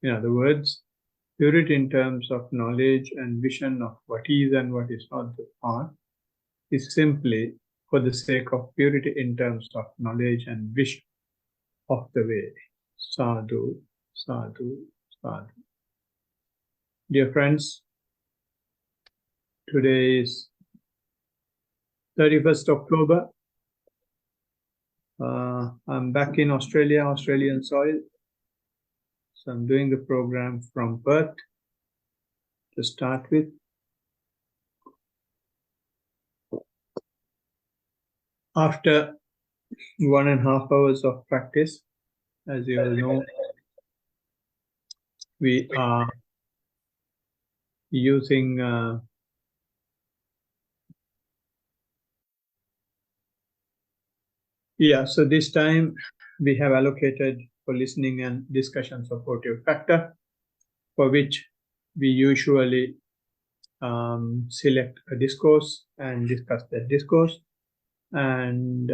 In other words, purity in terms of knowledge and vision of what is and what is not the path is simply for the sake of purity in terms of knowledge and vision of the way. Sadhu, sadhu, sadhu. Dear friends, today is 31st October. I'm back in Australia, Australian soil. So I'm doing the program from Perth to start with. After 1.5 hours of practice, as you all know, we are using so this time we have allocated for listening and discussion supportive factor, for which we usually select a discourse and discuss that discourse. And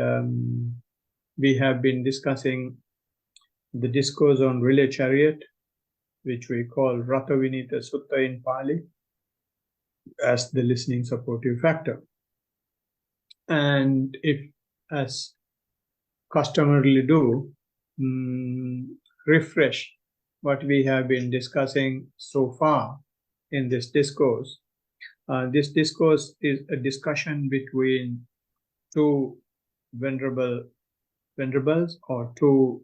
we have been discussing the discourse on relay chariot, which we call Ratha Vinita Sutta in Pali, as the listening supportive factor. And if, as customarily do, refresh what we have been discussing so far in this discourse. This discourse is a discussion between two venerables or two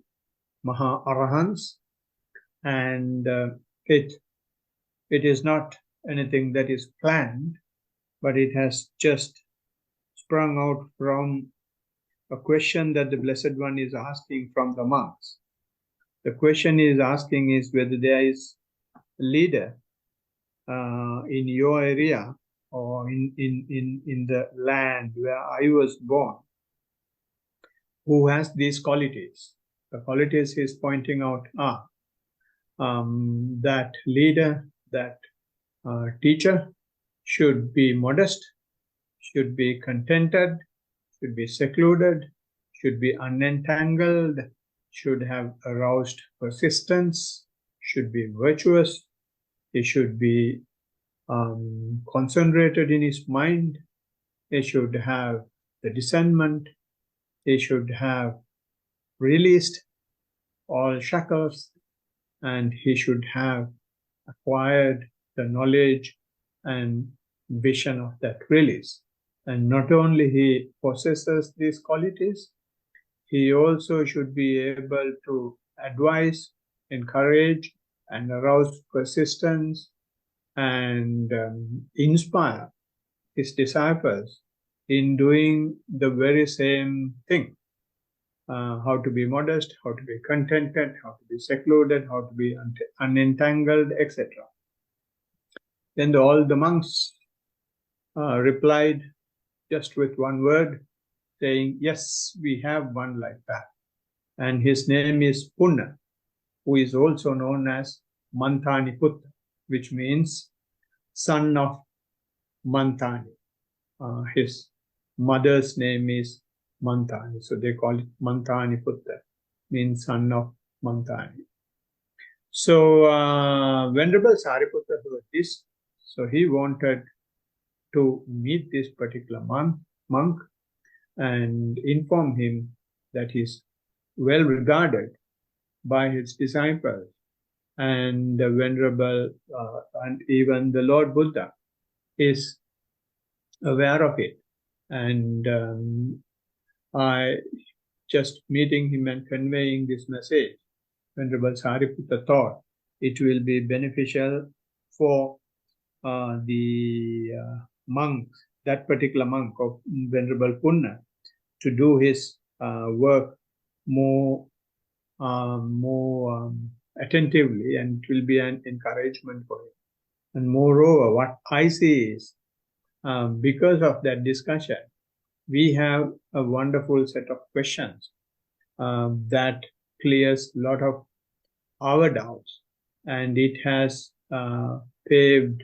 Maha Arahants, and it is not anything that is planned, but it has just sprung out from a question that the Blessed One is asking from the monks. The question he is asking is whether there is a leader in your area or in the land where I was born who has these qualities. The qualities he is pointing out are that leader, that teacher should be modest, should be contented, should be secluded, should be unentangled, should have aroused persistence, should be virtuous, he should be concentrated in his mind, he should have the discernment, he should have released all shackles, and he should have acquired the knowledge and vision of that release. And not only he possesses these qualities, he also should be able to advise, encourage, and arouse persistence and inspire his disciples in doing the very same thing. How to be modest, how to be contented, how to be secluded, how to be unentangled, etc. Then all the monks replied just with one word, saying, yes, we have one like that. And his name is Punna, who is also known as Mantani Putta, which means son of Mantani. His mother's name is Mantani, so they call it Mantani Putta, means son of Mantani. So Venerable Sariputta heard this, so he wanted to meet this particular monk and inform him that he's well regarded by his disciples, and the Venerable and even the Lord Buddha is aware of it. And I just meeting him and conveying this message, Venerable Sariputta thought it will be beneficial for the monk, that particular monk of Venerable Punna, to do his work more attentively, and it will be an encouragement for him. And moreover, what I see is, because of that discussion, we have a wonderful set of questions that clears a lot of our doubts, and it has paved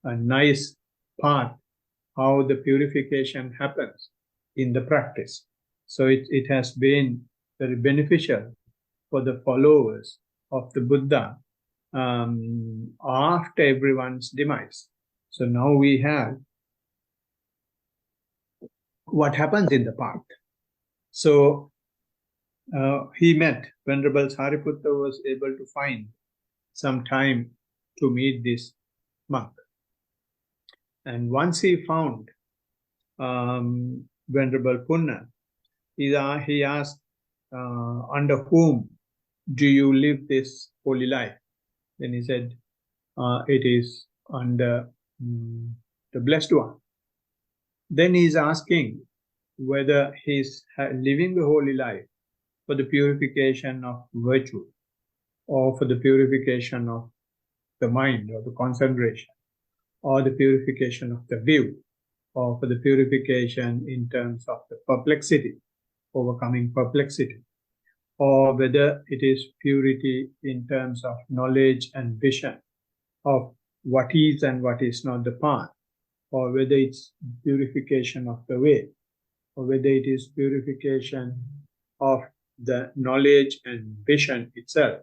a nice path how the purification happens in the practice. So it has been very beneficial for the followers of the Buddha after everyone's demise. So now we have what happens in the path. So he met, Venerable Sariputta was able to find some time to meet this monk. And once he found Venerable Punna, he asked, under whom do you live this holy life? Then he said, it is under the Blessed One. Then he is asking whether he is living the holy life for the purification of virtue, or for the purification of the mind, or the concentration, or the purification of the view, or for the purification in terms of the perplexity, overcoming perplexity, or whether it is purity in terms of knowledge and vision of what is and what is not the path, or whether it's purification of the way, or whether it is purification of the knowledge and vision itself.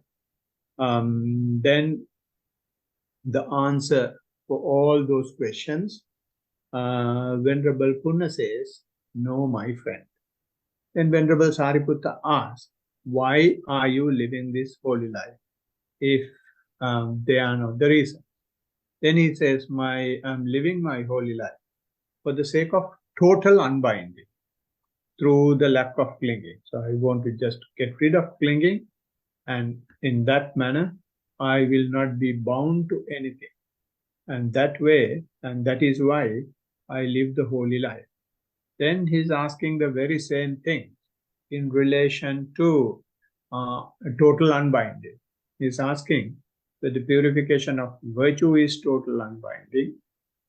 Then the answer for all those questions, Venerable Punna says, no, my friend. Then Venerable Sariputta asks, why are you living this holy life if they are not the reason? Then he says, I'm living my holy life for the sake of total unbinding through the lack of clinging. So I want to just get rid of clinging, and in that manner, I will not be bound to anything. And that way, and that is why I live the holy life. Then he's asking the very same thing in relation to total unbinding. He's asking that the purification of virtue is total unbinding,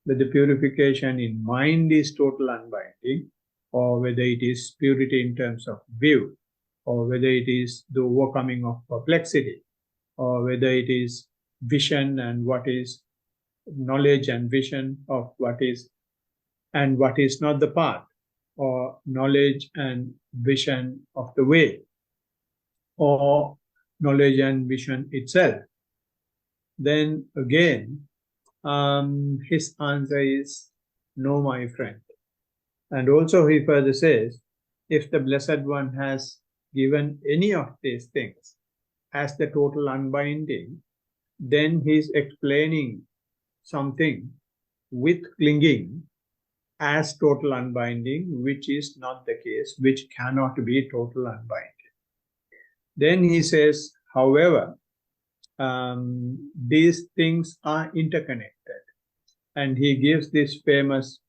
that the purification in mind is total unbinding, or whether it is purity in terms of view, or whether it is the overcoming of perplexity, or whether it is vision and what is knowledge and vision of what is and what is not the path, or knowledge and vision of the way, or knowledge and vision itself. Then again, his answer is no, my friend. And also he further says, if the Blessed One has given any of these things as the total unbinding, then he is explaining something with clinging as total unbinding, which is not the case, which cannot be total unbinding. Then he says, however, these things are interconnected. And he gives this famous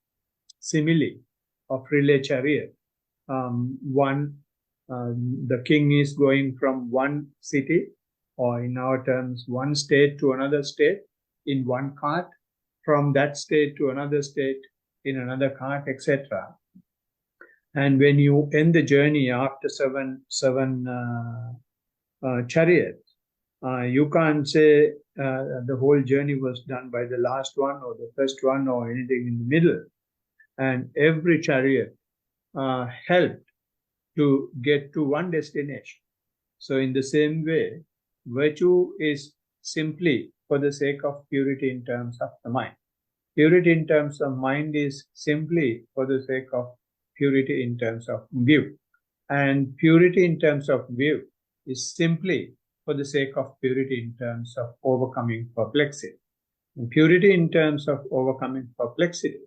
simile of relay chariot. The king is going from one city, or in our terms, one state to another state in one cart, from that state to another state in another cart, etc. And when you end the journey after seven chariots, you can't say the whole journey was done by the last one or the first one or anything in the middle. And every chariot helped to get to one destination. So in the same way, virtue is simply for the sake of purity in terms of the mind. Purity in terms of mind is simply for the sake of purity in terms of view. And purity in terms of view is simply for the sake of purity in terms of overcoming perplexity. And purity in terms of overcoming perplexity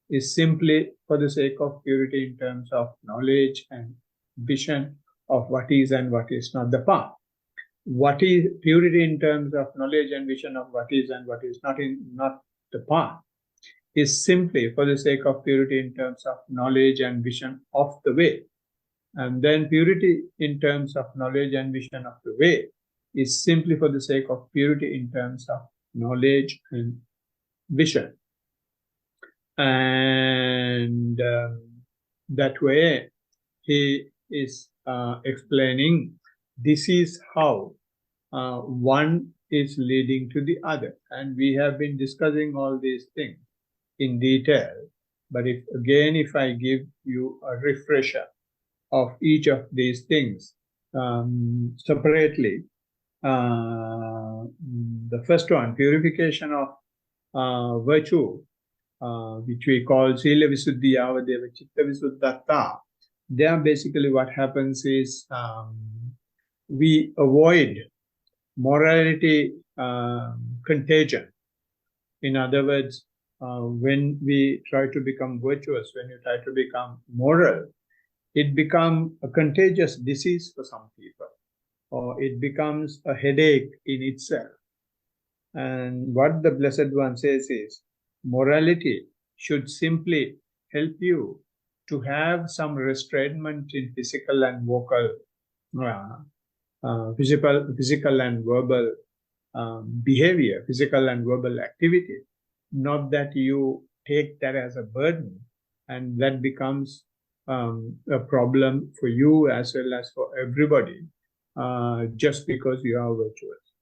is simply for the sake of purity in terms of knowledge and vision of what is and what is not the path. What is purity in terms of knowledge and vision of what is and what is not the path is simply for the sake of purity in terms of knowledge and vision of the way. And then purity in terms of knowledge and vision of the way is simply for the sake of purity in terms of knowledge and vision. And that way he is explaining this is how one is leading to the other. And we have been discussing all these things in detail. But if I give you a refresher of each of these things separately, The first one, purification of virtue, which we call Sila Visuddhi Yavadeva Chitta Visuddhatta. There basically what happens is we avoid morality contagion. In other words, when we try to become virtuous, when you try to become moral, it becomes a contagious disease for some people, or it becomes a headache in itself. And what the Blessed One says is, morality should simply help you to have some restraint in physical and vocal, physical and verbal behavior, physical and verbal activity. Not that you take that as a burden, and that becomes a problem for you as well as for everybody, just because you are virtuous.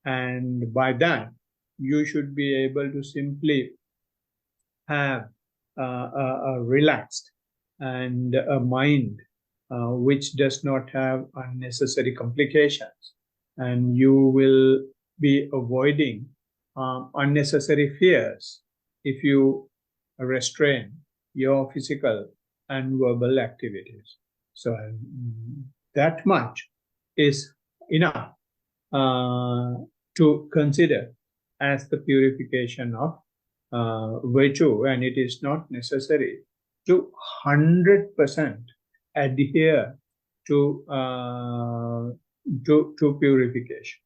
And by that, you should be able to simply have a relaxed and a mind which does not have unnecessary complications. And you will be avoiding unnecessary fears if you restrain your physical and verbal activities. So that much is enough to consider as the purification of virtue, and it is not necessary to 100% adhere to purification.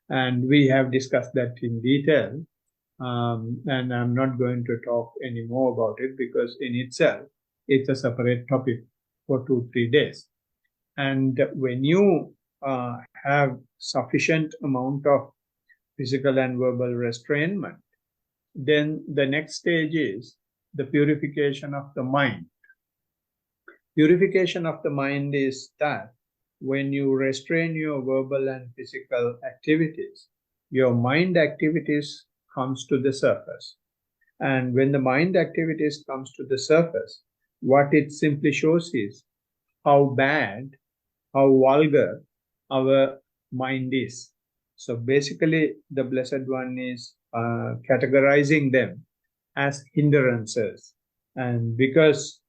And we have discussed that in detail, and I'm not going to talk any more about it because in itself it's a separate topic for 2-3 days. And when you have sufficient amount of physical and verbal restrainment, then the next stage is the purification of the mind. Purification of the mind is that when you restrain your verbal and physical activities, your mind activities comes to the surface. And when the mind activities comes to the surface, what it simply shows is how bad, how vulgar our mind is. So basically, the Blessed One is categorizing them as hindrances. And because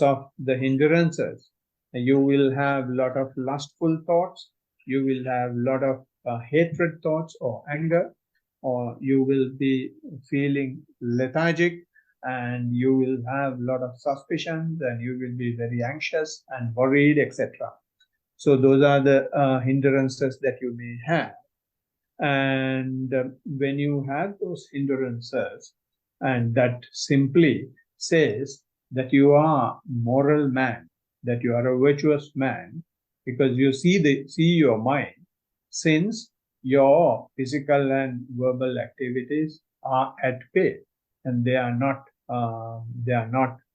of the hindrances, you will have a lot of lustful thoughts, you will have a lot of hatred thoughts or anger, or you will be feeling lethargic, and you will have a lot of suspicions, and you will be very anxious and worried, etc. So those are the hindrances that you may have. And when you have those hindrances, and that simply says that you are a moral man, that you are a virtuous man, because you see your mind, since your physical and verbal activities are at bay, and they are not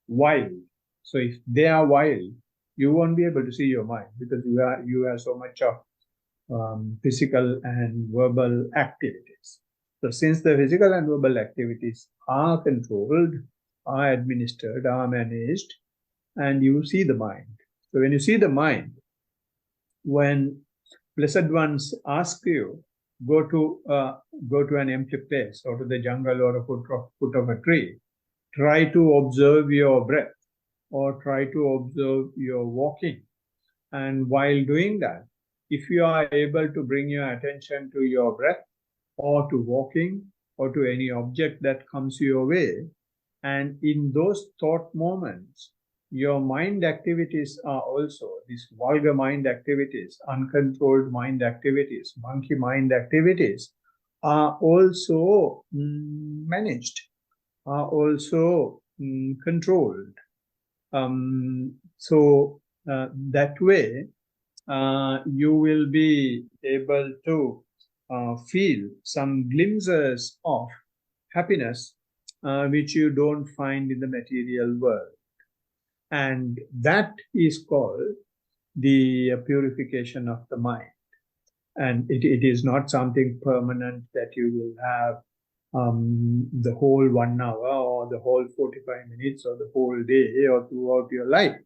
wild. So if they are wild, you won't be able to see your mind, because you have so much of physical and verbal activities. So since the physical and verbal activities are controlled, are administered, are managed, and you see the mind. So when you see the mind, when Blessed Ones ask you, go to an empty place, or to the jungle, or a foot of a tree, try to observe your breath, or try to observe your walking. And while doing that, if you are able to bring your attention to your breath, or to walking, or to any object that comes your way, and in those thought moments, your mind activities are also, these vulgar mind activities, uncontrolled mind activities, monkey mind activities, are also managed, are also controlled. So that way, you will be able to feel some glimpses of happiness which you don't find in the material world. And that is called the purification of the mind. And it is not something permanent that you will have the whole 1 hour, or the whole 45 minutes, or the whole day, or throughout your life.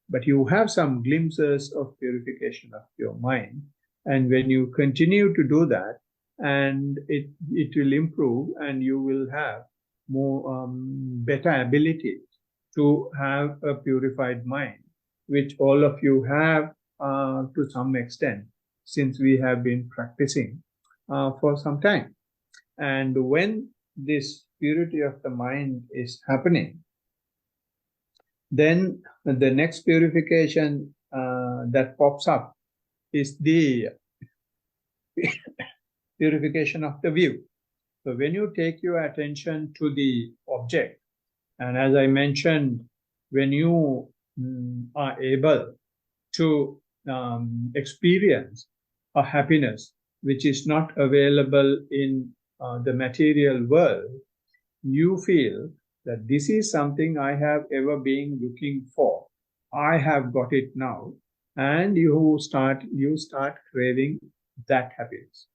But you have some glimpses of purification of your mind And when you continue to do that, and it will improve, and you will have more better ability to have a purified mind, which all of you have to some extent, since we have been practicing for some time. And when this purity of the mind is happening, then the next purification that pops up is the purification of the view. So when you take your attention to the object, and as I mentioned, when you are able to experience a happiness which is not available in the material world, you feel that this is something I have ever been looking for. I have got it now. And you start craving that happiness.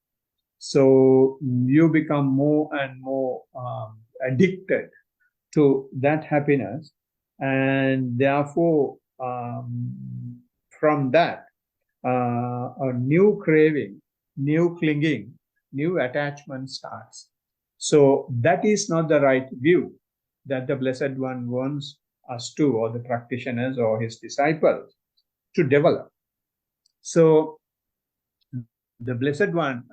So you become more and more addicted to that happiness, and therefore from that a new craving, new clinging, new attachment starts. So that is not the right view that the Blessed One wants us to, or the practitioners or his disciples, to develop. So the Blessed One,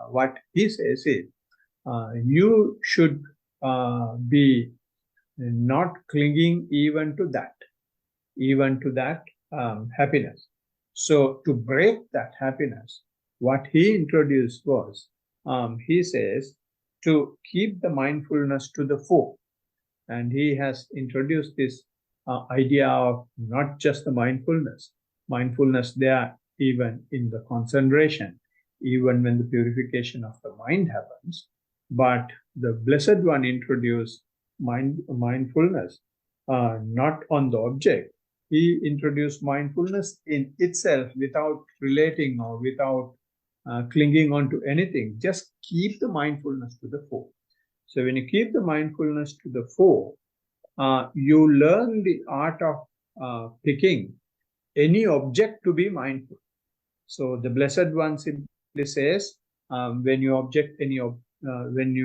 what he says is, you should be not clinging even to that happiness. So to break that happiness, what he introduced was, he says, to keep the mindfulness to the fore. And he has introduced this idea of not just the mindfulness there even in the concentration, even when the purification of the mind happens. But the Blessed One introduced mindfulness not on the object. He introduced mindfulness in itself, without relating or without clinging on to anything. Just keep the mindfulness to the fore. So when you keep the mindfulness to the fore, you learn the art of picking any object to be mindful. So the Blessed One simply says, when you object any when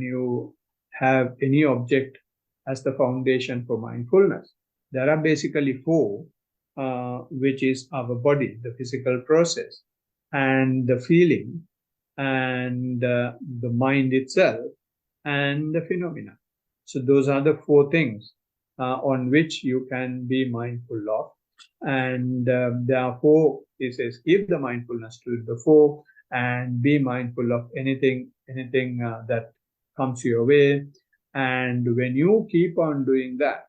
you have any object as the foundation for mindfulness, there are basically four, which is our body, the physical process, and the feeling, and the mind itself, and the phenomena. So those are the four things on which you can be mindful of. And therefore, he says, keep the mindfulness to the fore and be mindful of anything that comes your way. And when you keep on doing that,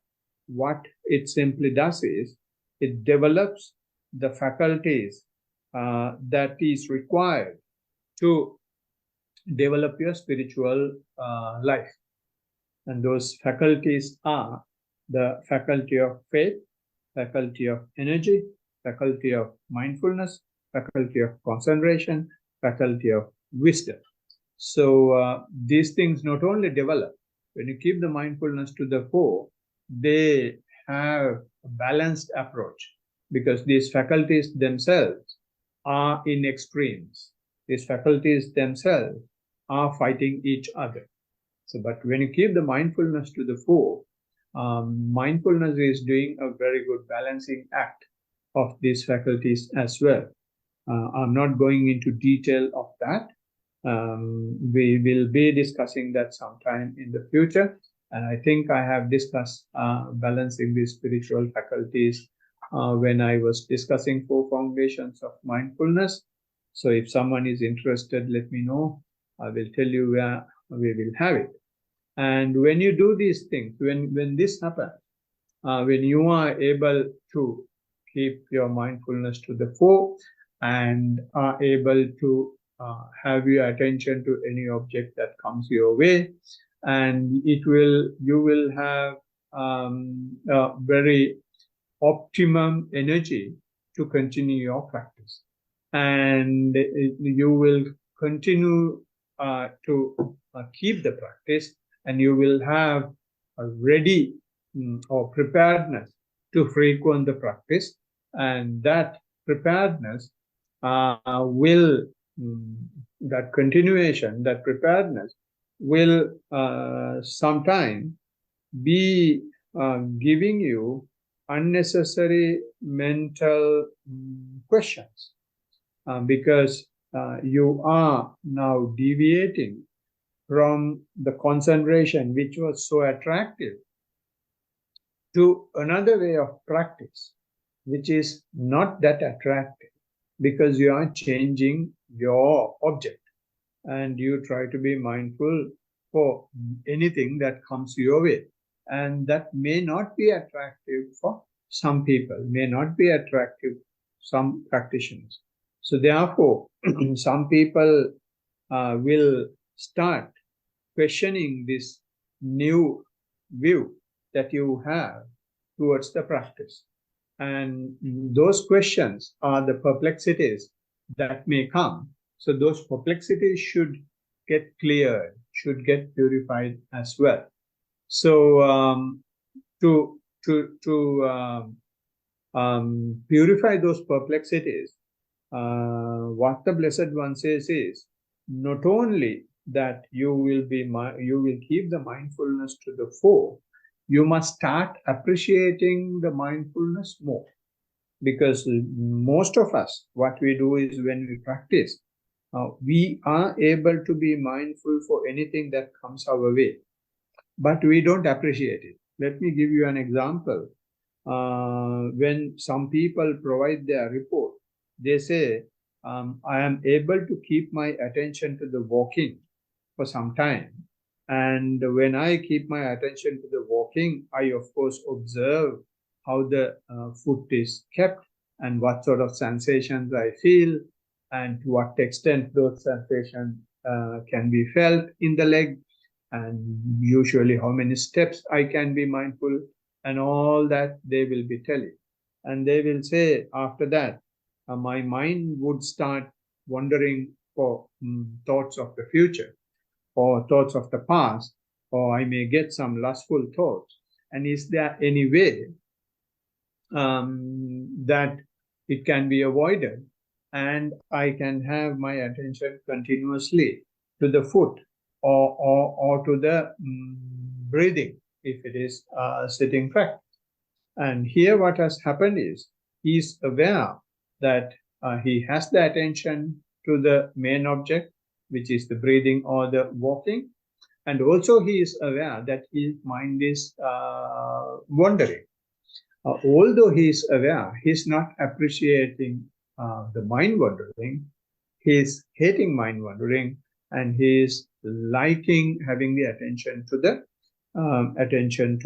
what it simply does is, it develops the faculties that is required to develop your spiritual life. And those faculties are the faculty of faith, faculty of energy, faculty of mindfulness, faculty of concentration, faculty of wisdom. So these things not only develop, when you keep the mindfulness to the fore, they have a balanced approach, because these faculties themselves are in extremes. These faculties themselves are fighting each other. So, but when you keep the mindfulness to the fore, mindfulness is doing a very good balancing act of these faculties as well. I'm not going into detail of that. We will be discussing that sometime in the future. And I think I have discussed balancing the spiritual faculties when I was discussing 4 foundations of mindfulness. So if someone is interested, let me know. I will tell you where we will have it. And when you do these things, when this happens, when you are able to keep your mindfulness to the fore and are able to have your attention to any object that comes your way, and you will have a very optimum energy to continue your practice, and you will continue to keep the practice, and you will have a ready or preparedness to frequent the practice, and that preparedness will, that continuation, that preparedness will sometime be giving you unnecessary mental questions, because you are now deviating from the concentration which was so attractive to another way of practice, which is not that attractive, because you are changing your object and you try to be mindful for anything that comes your way. And that may not be attractive for some people, may not be attractive some practitioners. So therefore, some people will start questioning this new view that you have towards the practice. And those questions are the perplexities that may come. So those perplexities should get cleared, should get purified as well. So to purify those perplexities, what the Blessed One says is not only that you will keep the mindfulness to the fore, you must start appreciating the mindfulness more. Because most of us, what we do is when we practice, we are able to be mindful for anything that comes our way, but we don't appreciate it. Let me give you an example. When some people provide their report, they say, I am able to keep my attention to the walking for some time. And when I keep my attention to the walking, I of course observe how the foot is kept and what sort of sensations I feel and to what extent those sensations can be felt in the leg, and usually how many steps I can be mindful, and all that they will be telling. And they will say after that, my mind would start wandering for thoughts of the future or thoughts of the past, or I may get some lustful thoughts. And is there any way that it can be avoided and I can have my attention continuously to the foot or to the breathing if it is sitting practice? And here what has happened is he is aware that he has the attention to the main object, which is the breathing or the walking. And also he is aware that his mind is wandering. Although he is aware, he is not appreciating the mind wandering. He is hating mind wandering, and he is liking having the attention to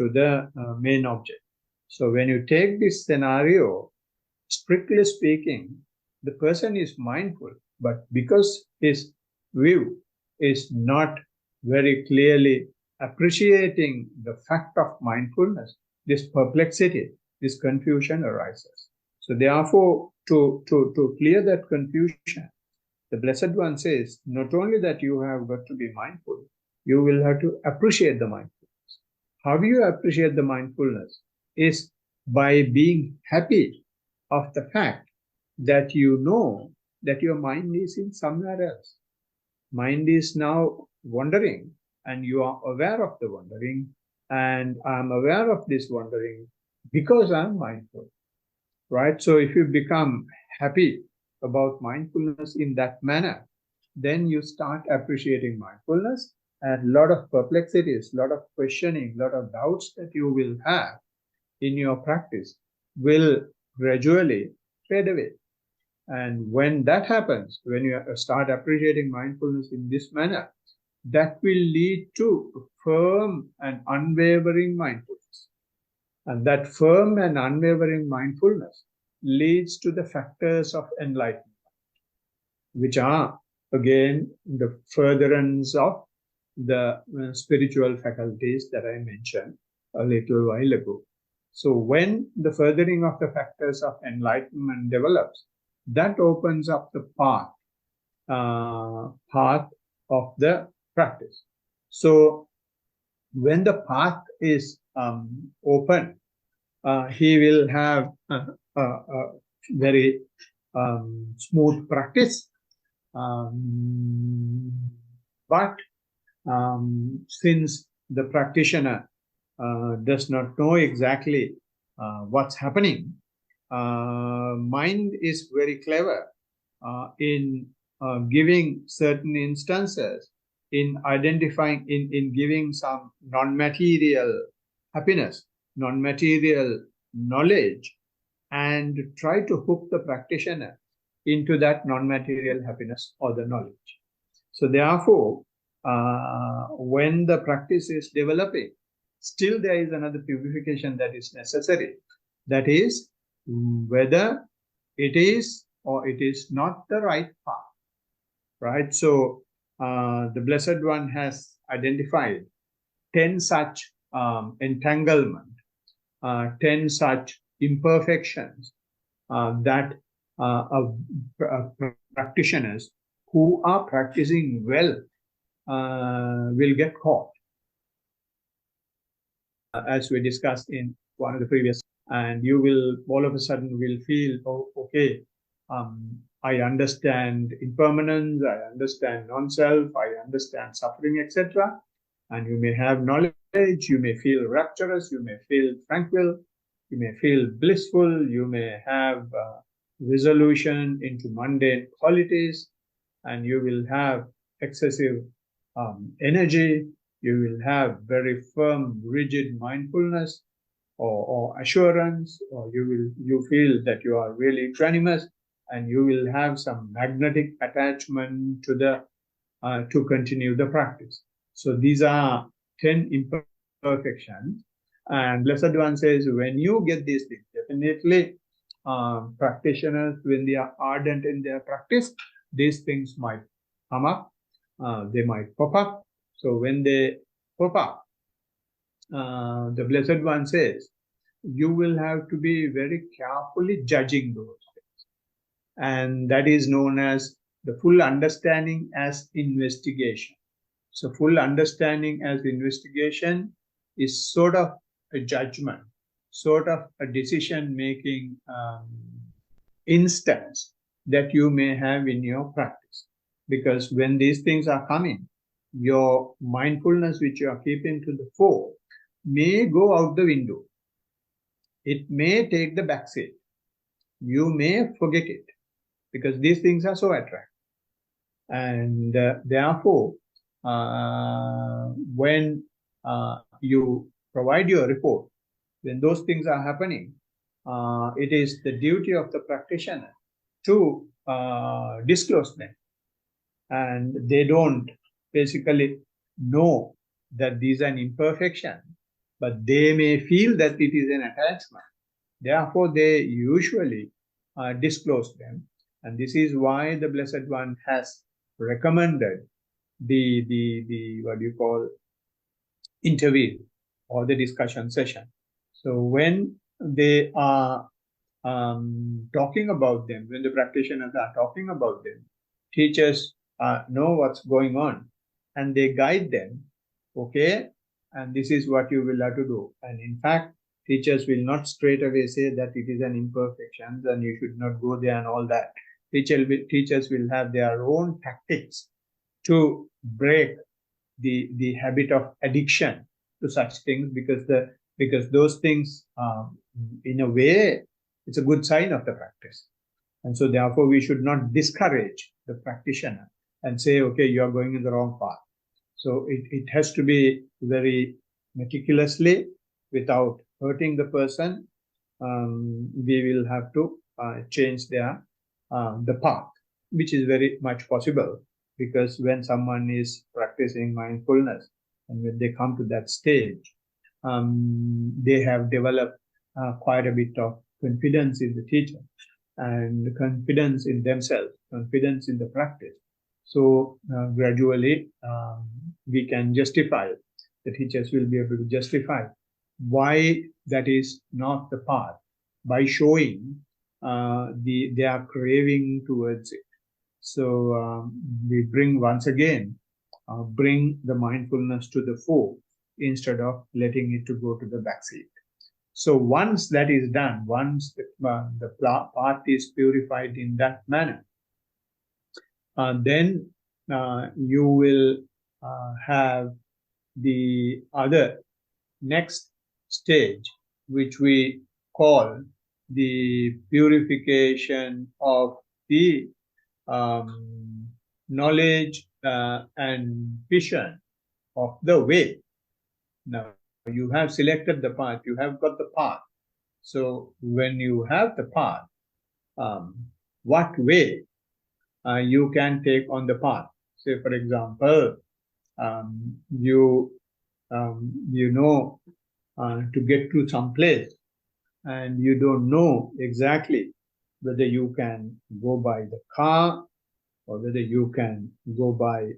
the main object. So when you take this scenario, strictly speaking, the person is mindful, but because his view is not very clearly appreciating the fact of mindfulness, this perplexity, this confusion arises. So therefore, to clear that confusion, the Blessed One says, not only that you have got to be mindful, you will have to appreciate the mindfulness. How do you appreciate the mindfulness? Is by being happy of the fact that you know that your mind is in somewhere else. Mind is now wandering, and you are aware of the wandering, and I'm aware of this wandering because I'm mindful, right? So if you become happy about mindfulness in that manner, then you start appreciating mindfulness, and a lot of perplexities, a lot of questioning, a lot of doubts that you will have in your practice will gradually fade away. And when that happens, when you start appreciating mindfulness in this manner, that will lead to firm and unwavering mindfulness. And that firm and unwavering mindfulness leads to the factors of enlightenment, which are, again, the furtherance of the spiritual faculties that I mentioned a little while ago. So when the furthering of the factors of enlightenment develops, that opens up the path of the practice. So when the path is open, he will have a very smooth practice. But since the practitioner does not know exactly what's happening, mind is very clever in giving certain instances, in identifying, in giving some non-material happiness, non-material knowledge, and try to hook the practitioner into that non-material happiness or the knowledge. So therefore, when the practice is developing, still there is another purification that is necessary. That is whether it is or it is not the right path, right? So the Blessed One has identified 10 such entanglement, 10 such imperfections that practitioners who are practicing well will get caught, as we discussed in one of the previous, and you will all of a sudden will feel, oh, okay, I understand impermanence, I understand non-self, I understand suffering, etc. And you may have knowledge, you may feel rapturous, you may feel tranquil, you may feel blissful, you may have resolution into mundane qualities, and you will have excessive energy, you will have very firm, rigid mindfulness or assurance, or you feel that you are really equanimous, and you will have some magnetic attachment to the to continue the practice. So these are 10 imperfections, and Blessed One says when you get these things, definitely practitioners, when they are ardent in their practice, these things might come up, they might pop up. So when they pop up, the Blessed One says, you will have to be very carefully judging those things. And that is known as the full understanding as investigation. So full understanding as investigation is sort of a judgment, sort of a decision-making instance that you may have in your practice. Because when these things are coming, your mindfulness which you are keeping to the fore may go out the window. It may take the back seat. You may forget it because these things are so attractive. And therefore, when you provide your report, when those things are happening, it is the duty of the practitioner to disclose them. And they don't basically know that these are an imperfection, but they may feel that it is an attachment. Therefore, they usually disclose them. And this is why the Blessed One has recommended the what you call interview or the discussion session. So when they are talking about them, when the practitioners are talking about them, teachers know what's going on and they guide them, okay, and this is what you will have to do. And in fact, teachers will not straight away say that it is an imperfection and you should not go there and all that. Teachers will have their own tactics to break the habit of addiction to such things, because those things, in a way, it's a good sign of the practice. And so therefore, we should not discourage the practitioner and say, okay, you are going in the wrong path. So it has to be very meticulously, without hurting the person. We will have to change their the path, which is very much possible, because when someone is practicing mindfulness and when they come to that stage, they have developed quite a bit of confidence in the teacher and confidence in themselves, confidence in the practice. So gradually we can justify, the teachers will be able to justify why that is not the path by showing their craving towards it. So we bring once again, bring the mindfulness to the fore instead of letting it to go to the back seat. So once that is done, once the path is purified in that manner, then you will have the other next stage, which we call the purification of the knowledge and vision of the way. Now, you have selected the path, you have got the path. So when you have the path, what way you can take on the path? Say, for example, you know to get to some place, and you don't know exactly whether you can go by the car or whether you can go by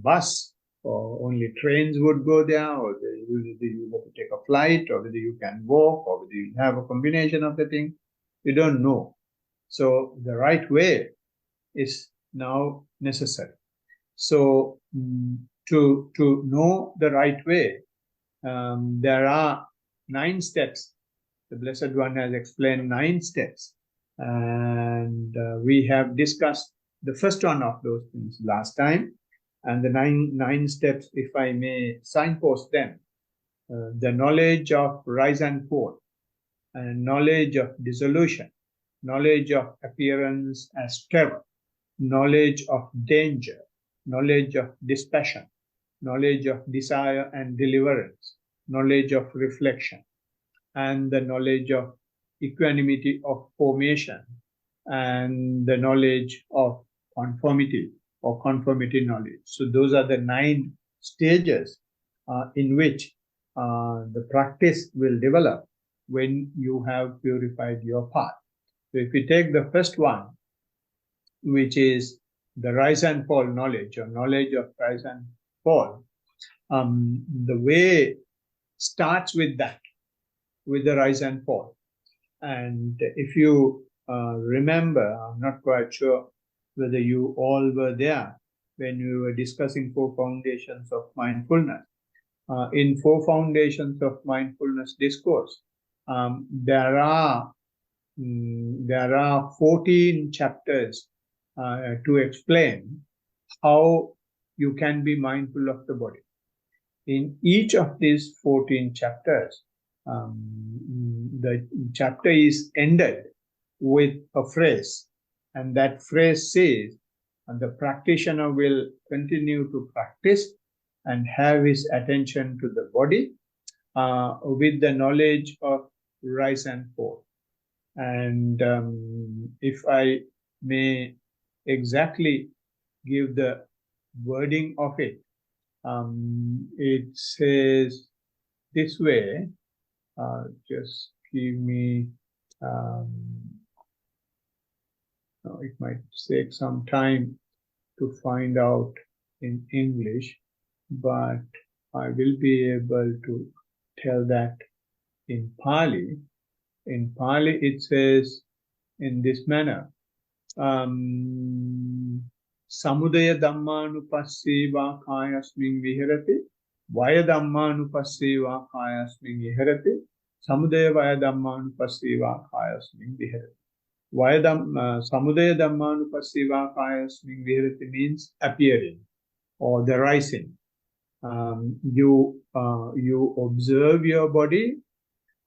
bus, or only trains would go there, or whether you have to take a flight, or whether you can walk, or whether you have a combination of the thing. You don't know. So the right way is now necessary. So to know the right way, there are 9 steps. The Blessed One has explained 9 steps, and we have discussed the first one of those things last time. And the nine steps, if I may signpost them: the knowledge of rise and fall, and knowledge of dissolution, knowledge of appearance as terror, knowledge of danger, knowledge of dispassion, knowledge of desire and deliverance, knowledge of reflection, and the knowledge of equanimity of formation, and the knowledge of conformity or conformity knowledge. So those are the 9 stages in which the practice will develop when you have purified your path. So if you take the first one, which is the rise and fall knowledge, or knowledge of rise and fall, the way starts with that, with the rise and fall. And if you remember, I'm not quite sure whether you all were there when we were discussing 4 foundations of mindfulness. In 4 foundations of mindfulness discourse, there are 14 chapters to explain how you can be mindful of the body. In each of these 14 chapters, the chapter is ended with a phrase, and that phrase says, and the practitioner will continue to practice and have his attention to the body with the knowledge of rise and fall. And if I may exactly give the wording of it, it says this way. Just give me, it might take some time to find out in English, but I will be able to tell that in Pali. In Pali, it says in this manner, Samudaya Dhammanupasseva Kayasmin Viharati, Vaya Dhammanupasseva Kayasmin Viharati, Samudaya Vaya Dhammanupasseva Kayasmin Viharati. Samudaya Dhammanupasseva Kayasmin Viharati means appearing or the rising. You observe your body,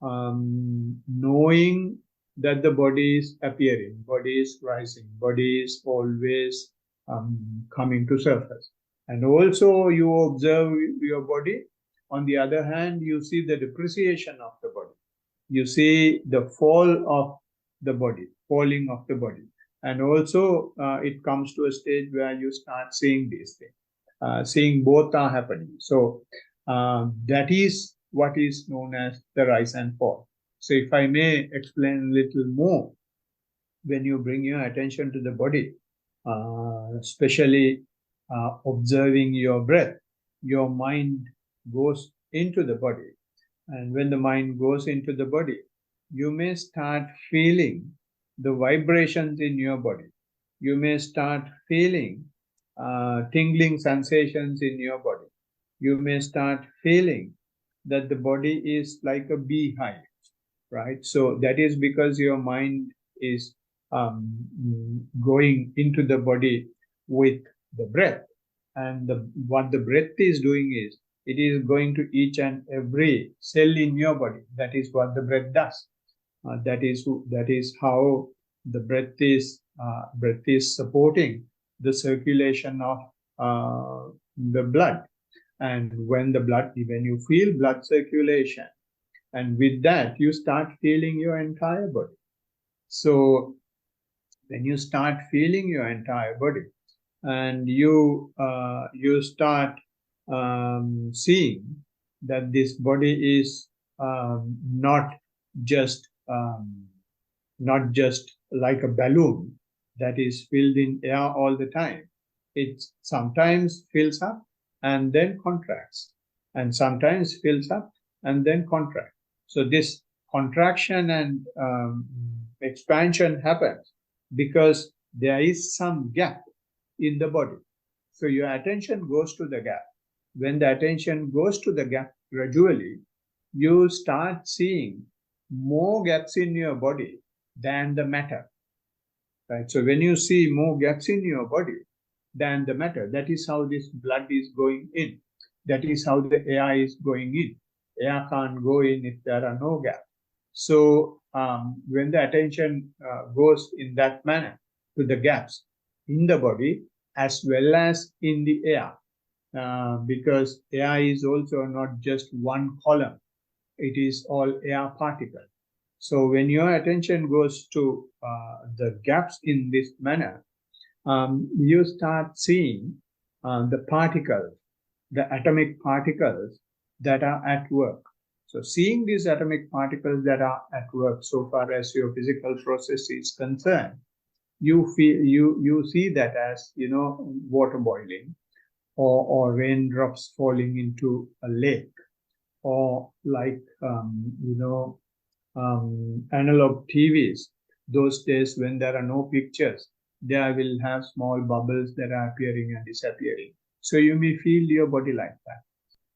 knowing that the body is appearing, body is rising, body is always coming to surface. And also you observe your body. On the other hand, you see the depreciation of the body. You see the fall of the body, falling of the body. And also it comes to a stage where you start seeing these things. Seeing both are happening. So that is what is known as the rise and fall. So if I may explain a little more, when you bring your attention to the body, especially observing your breath, your mind goes into the body. And when the mind goes into the body, you may start feeling the vibrations in your body. You may start feeling tingling sensations in your body. You may start feeling that the body is like a beehive, right? So that is because your mind is going into the body with the breath. And what the breath is doing is, it is going to each and every cell in your body. That is what the breath does. That is how the breath is supporting the circulation of the blood. And when you feel blood circulation, and with that you start feeling your entire body. So when you start feeling your entire body, and you start seeing that this body is not just like a balloon that is filled in air all the time. It sometimes fills up and then contracts, and sometimes fills up and then contracts. So this contraction and expansion happens because there is some gap in the body. So your attention goes to the gap. When the attention goes to the gap, gradually you start seeing more gaps in your body than the matter. Right? So when you see more gaps in your body than the matter, that is how this blood is going in. That is how the air is going in. Air can't go in if there are no gaps. So when the attention goes in that manner to the gaps in the body as well as in the air, because air is also not just one column, it is all air particles. So when your attention goes to the gaps in this manner, you start seeing the particles, the atomic particles that are at work. So seeing these atomic particles that are at work, so far as your physical process is concerned, you see that as, water boiling, or raindrops falling into a lake, or like analog TVs. Those days when there are no pictures, they will have small bubbles that are appearing and disappearing. So you may feel your body like that.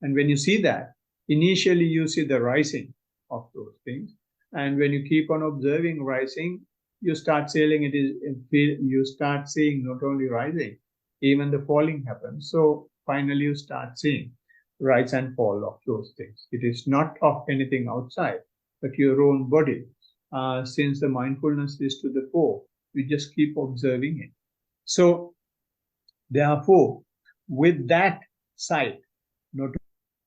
And when you see that, initially you see the rising of those things. And when you keep on observing rising, you start seeing you start seeing not only rising, even the falling happens. So finally you start seeing rise and fall of those things. It is not of anything outside, but your own body. Since the mindfulness is to the fore, we just keep observing it. So therefore, with that sight, not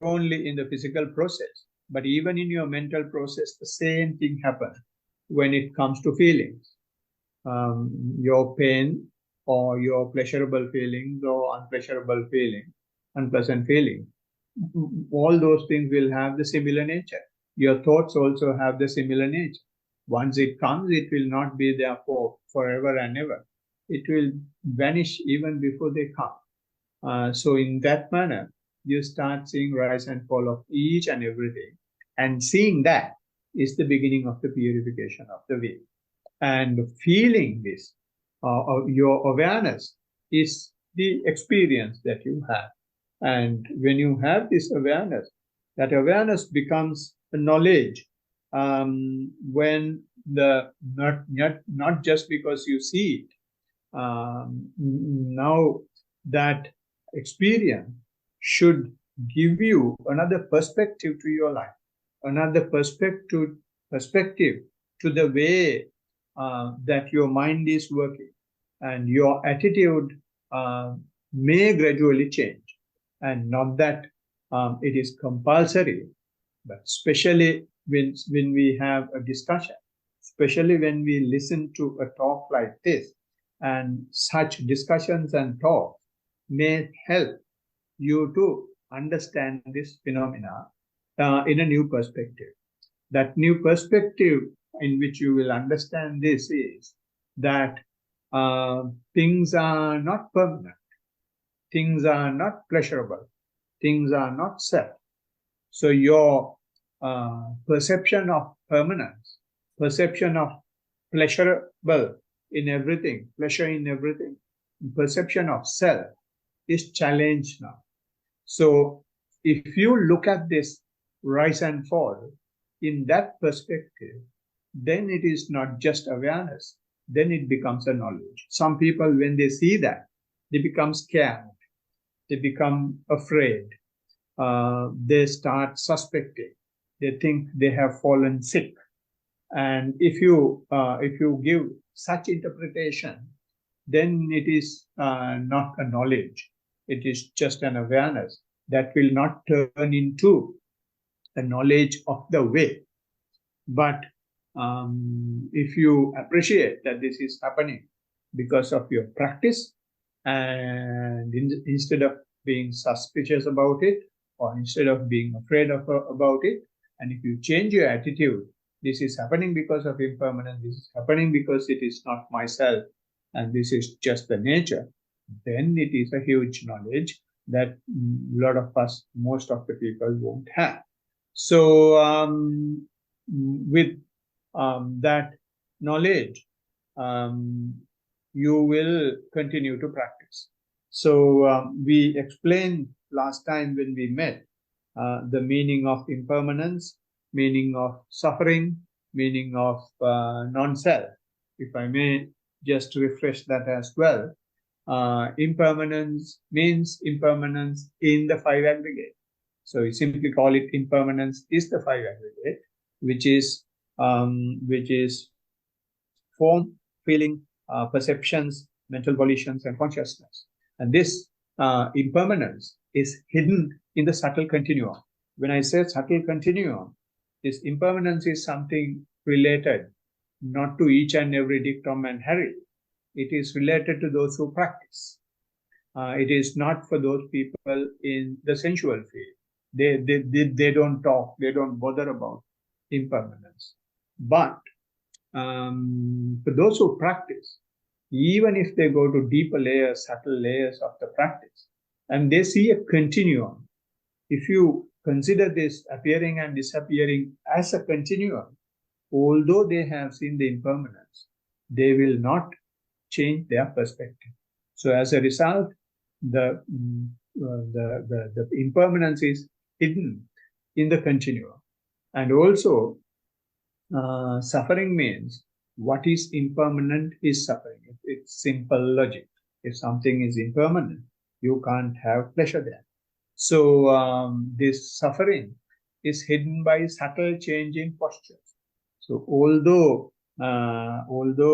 only in the physical process, but even in your mental process, the same thing happens when it comes to feelings. Your pain or your pleasurable feelings or unpleasurable feelings, unpleasant feelings, all those things will have the similar nature. Your thoughts also have the similar nature. Once it comes, it will not be there for forever and ever. It will vanish even before they come. So in that manner, you start seeing rise and fall of each and everything. And seeing that is the beginning of the purification of the will. And feeling this, your awareness, is the experience that you have. And when you have this awareness, that awareness becomes a knowledge. When not just because you see it, now that experience should give you another perspective to your life, another perspective to the way that your mind is working, and your attitude may gradually change. And not that it is compulsory, but especially when we have a discussion, especially when we listen to a talk like this, and such discussions and talks may help you to understand this phenomena in a new perspective. That new perspective in which you will understand this is that things are not permanent, things are not pleasurable, things are not self. So your perception of permanence, perception of pleasurable in everything, pleasure in everything, perception of self is challenged now. So if you look at this rise and fall, in that perspective, then it is not just awareness, then it becomes a knowledge. Some people, when they see that, they become scared, they become afraid, they start suspecting, they think they have fallen sick. And if you give such interpretation, then it is not a knowledge. It is just an awareness that will not turn into a knowledge of the way. But if you appreciate that this is happening because of your practice, and instead of being suspicious about it, or instead of being afraid about it, and if you change your attitude, this is happening because of impermanence, this is happening because it is not myself, and this is just the nature, then it is a huge knowledge that a lot of us, most of the people won't have. So with that knowledge, you will continue to practice. So we explained last time when we met the meaning of impermanence, meaning of suffering, meaning of non-self. If I may just refresh that as well. Impermanence means impermanence in the five aggregate. So we simply call it impermanence is the five aggregate, which is form, feeling, perceptions, mental volitions, and consciousness. And this impermanence is hidden in the subtle continuum. When I say subtle continuum, this impermanence is something related not to each and every Dick, Tom, and Harry. It is related to those who practice. It is not for those people in the sensual field. They don't talk, they don't bother about impermanence. But for those who practice, even if they go to deeper layers, subtle layers of the practice, and they see a continuum, if you consider this appearing and disappearing as a continuum, although they have seen the impermanence, they will not change their perspective. So as a result, the impermanence is hidden in the continuum. And also, suffering means what is impermanent is suffering. It's simple logic. If something is impermanent, you can't have pleasure there. So this suffering is hidden by subtle change in postures. So although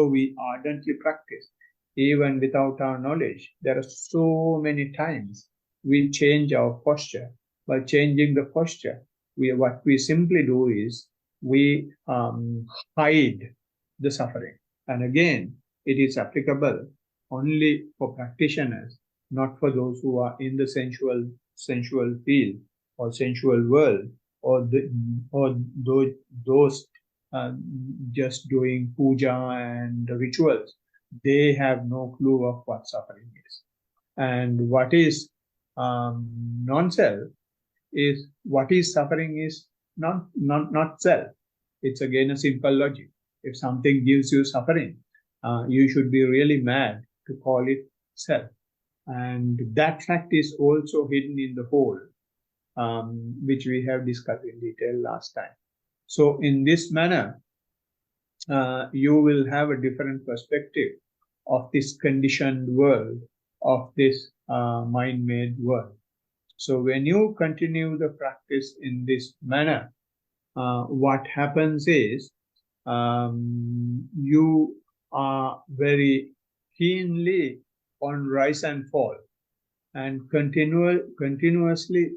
we ardently practice, even without our knowledge, there are so many times we change our posture. By changing the posture, what we simply do is we hide the suffering. And again, it is applicable only for practitioners, not for those who are in the sensual field or sensual world, or those just doing puja and rituals. They have no clue of what suffering is. And what is non-self is what is suffering is not self. It's again a simple logic. If something gives you suffering, you should be really mad to call it self. And that fact is also hidden in the whole, which we have discussed in detail last time. So in this manner, you will have a different perspective of this conditioned world, of this mind-made world. So when you continue the practice in this manner, what happens is you are very keenly on rise and fall, and continuously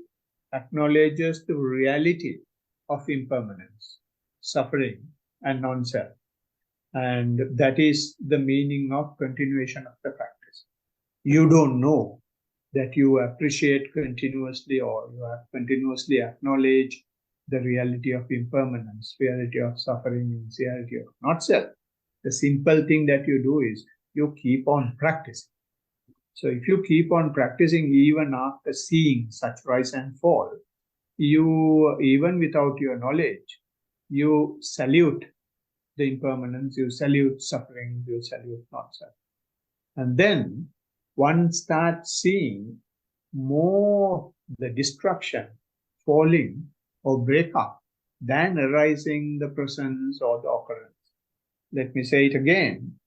acknowledges the reality of impermanence, suffering, and non-self. And that is the meaning of continuation of the practice. You don't know that you appreciate continuously, or you have continuously acknowledge the reality of impermanence, reality of suffering, and reality of not self. The simple thing that you do is you keep on practicing. So if you keep on practicing even after seeing such rise and fall, you, even without your knowledge, you salute the impermanence, you salute suffering, you salute not self. And then one starts seeing more the destruction, falling or break up than arising the presence or the occurrence. Let me say it again.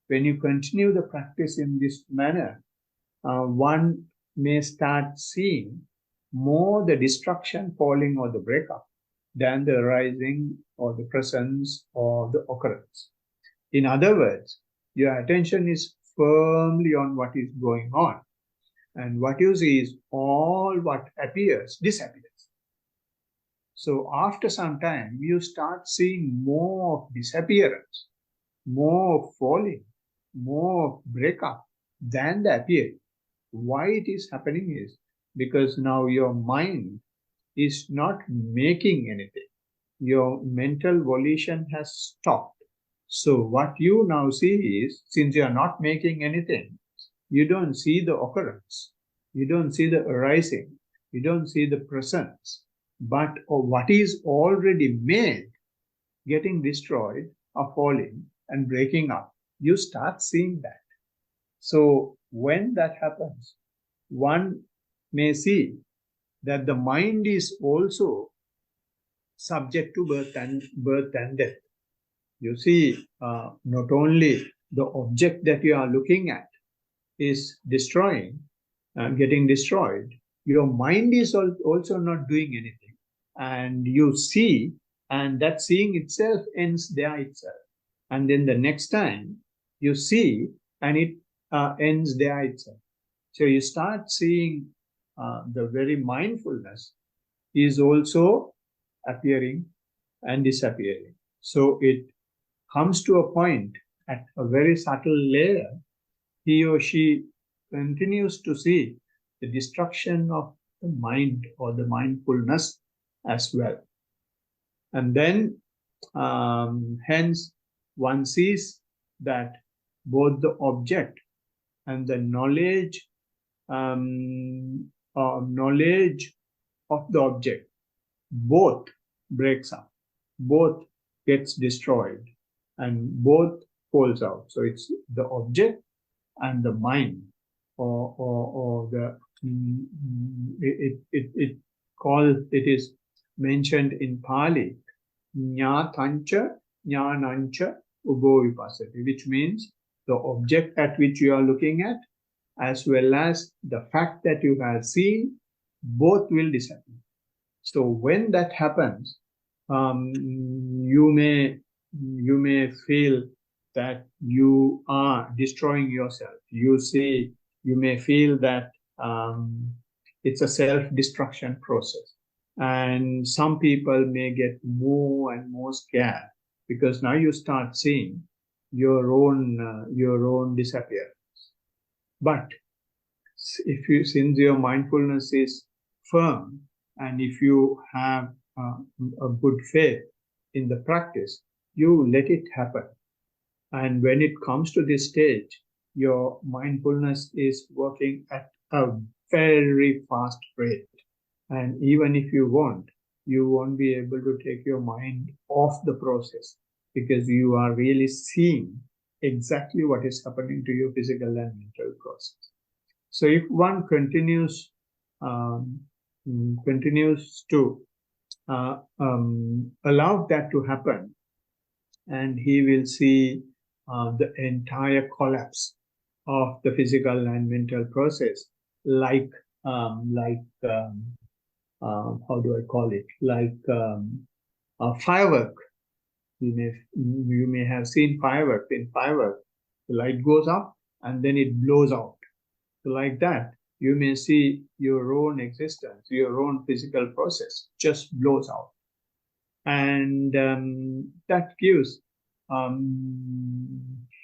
When you continue the practice in this manner, one may start seeing more the destruction, falling, or the breakup than the arising or the presence or the occurrence. In other words, your attention is firmly on what is going on, and what you see is all what appears disappears. So after some time, you start seeing more of disappearance, more of falling, more of breakup than the appearing. Why it is happening is because now your mind is not making anything. Your mental volition has stopped. So what you now see is, since you are not making anything, you don't see the occurrence, you don't see the arising, you don't see the presence, but what is already made, getting destroyed or falling and breaking up, you start seeing that. So when that happens, one may see that the mind is also subject to birth and death. You see, not only the object that you are looking at is destroying, getting destroyed, your mind is also not doing anything. And you see, and that seeing itself ends there itself. And then the next time you see, and it ends there itself. So you start seeing the very mindfulness is also appearing and disappearing. So it comes to a point at a very subtle layer, he or she continues to see the destruction of the mind or the mindfulness as well. And then, hence, one sees that both the object and the knowledge of the object, both breaks up, both gets destroyed, and both falls out. So it's the object and the mind, or the it is mentioned in Pali, Jnatancha Jnanancha Ubo Vipassati, which means the object at which you are looking at, as well as the fact that you have seen, both will disappear. So when that happens, you may feel that you are destroying yourself. You may feel that it's a self-destruction process. And some people may get more and more scared because now you start seeing your own disappearance. But since your mindfulness is firm, and if you have a good faith in the practice, you let it happen. And when it comes to this stage, your mindfulness is working at a very fast rate. And even if you won't be able to take your mind off the process, because you are really seeing exactly what is happening to your physical and mental process. So if one continues to allow that to happen, and he will see the entire collapse of the physical and mental process, like how do I call it? Like a firework. You may have seen firework. In firework, the light goes up and then it blows out. So like that, you may see your own existence, your own physical process just blows out. And that gives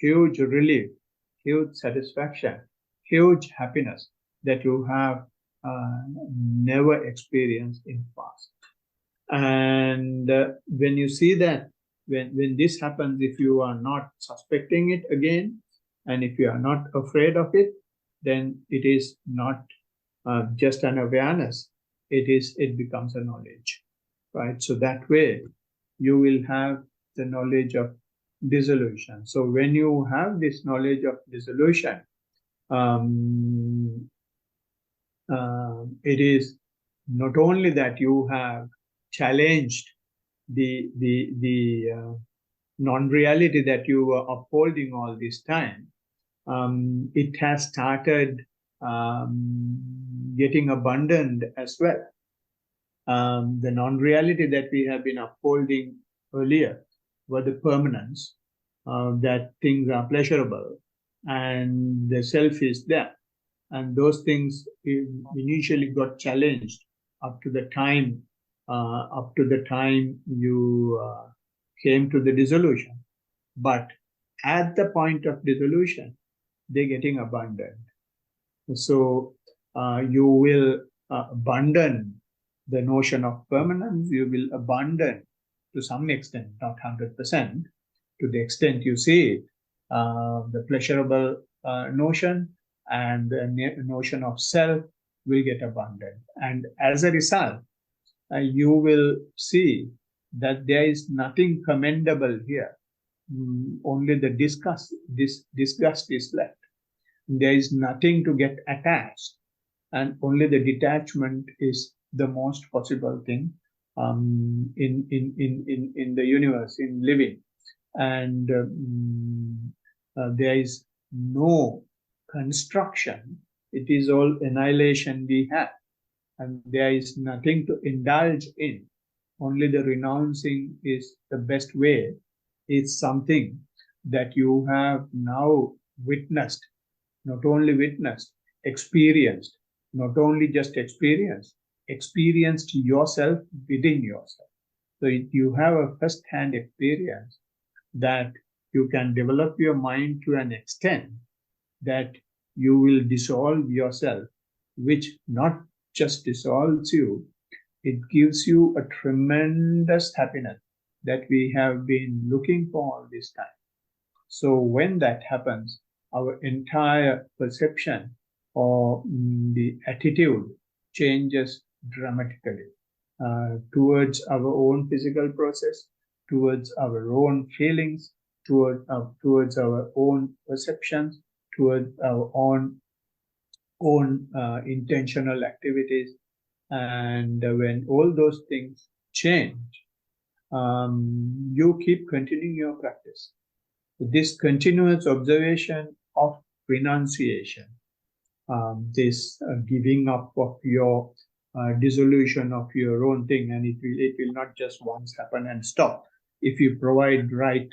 huge relief, huge satisfaction, huge happiness that you have never experienced in the past. And when you see that, when this happens, if you are not suspecting it again, and if you are not afraid of it, then it is not just an awareness. It becomes a knowledge, right? So that way, you will have the knowledge of dissolution. So when you have this knowledge of dissolution, it is not only that you have challenged the non-reality that you were upholding all this time, it has started getting abundant as well. The non-reality that we have been upholding earlier were the permanence, that things are pleasurable and the self is there. And those things initially got challenged up to the time you came to the dissolution. But at the point of dissolution, they're getting abundant. So you will abandon the notion of permanence. You will abandon to some extent, not 100%, to the extent you see it, the pleasurable notion and the notion of self will get abundant. And as a result, you will see that there is nothing commendable here. Only the disgust is left. There is nothing to get attached, and only the detachment is the most possible thing in the universe, in living. And there is no construction. It is all annihilation we have. And there is nothing to indulge in. Only the renouncing is the best way. It's something that you have now witnessed, not only witnessed, experienced, not only just experienced yourself within yourself. So you have a first-hand experience that you can develop your mind to an extent that you will dissolve yourself, which not just dissolves you, it gives you a tremendous happiness that we have been looking for all this time. So when that happens, our entire perception or the attitude changes dramatically towards our own physical process, towards our own feelings, towards our own perceptions, towards our own intentional activities. And when all those things change, you keep continuing your practice. This continuous observation of renunciation, this giving up of your dissolution of your own thing, and it will not just once happen and stop. If you provide right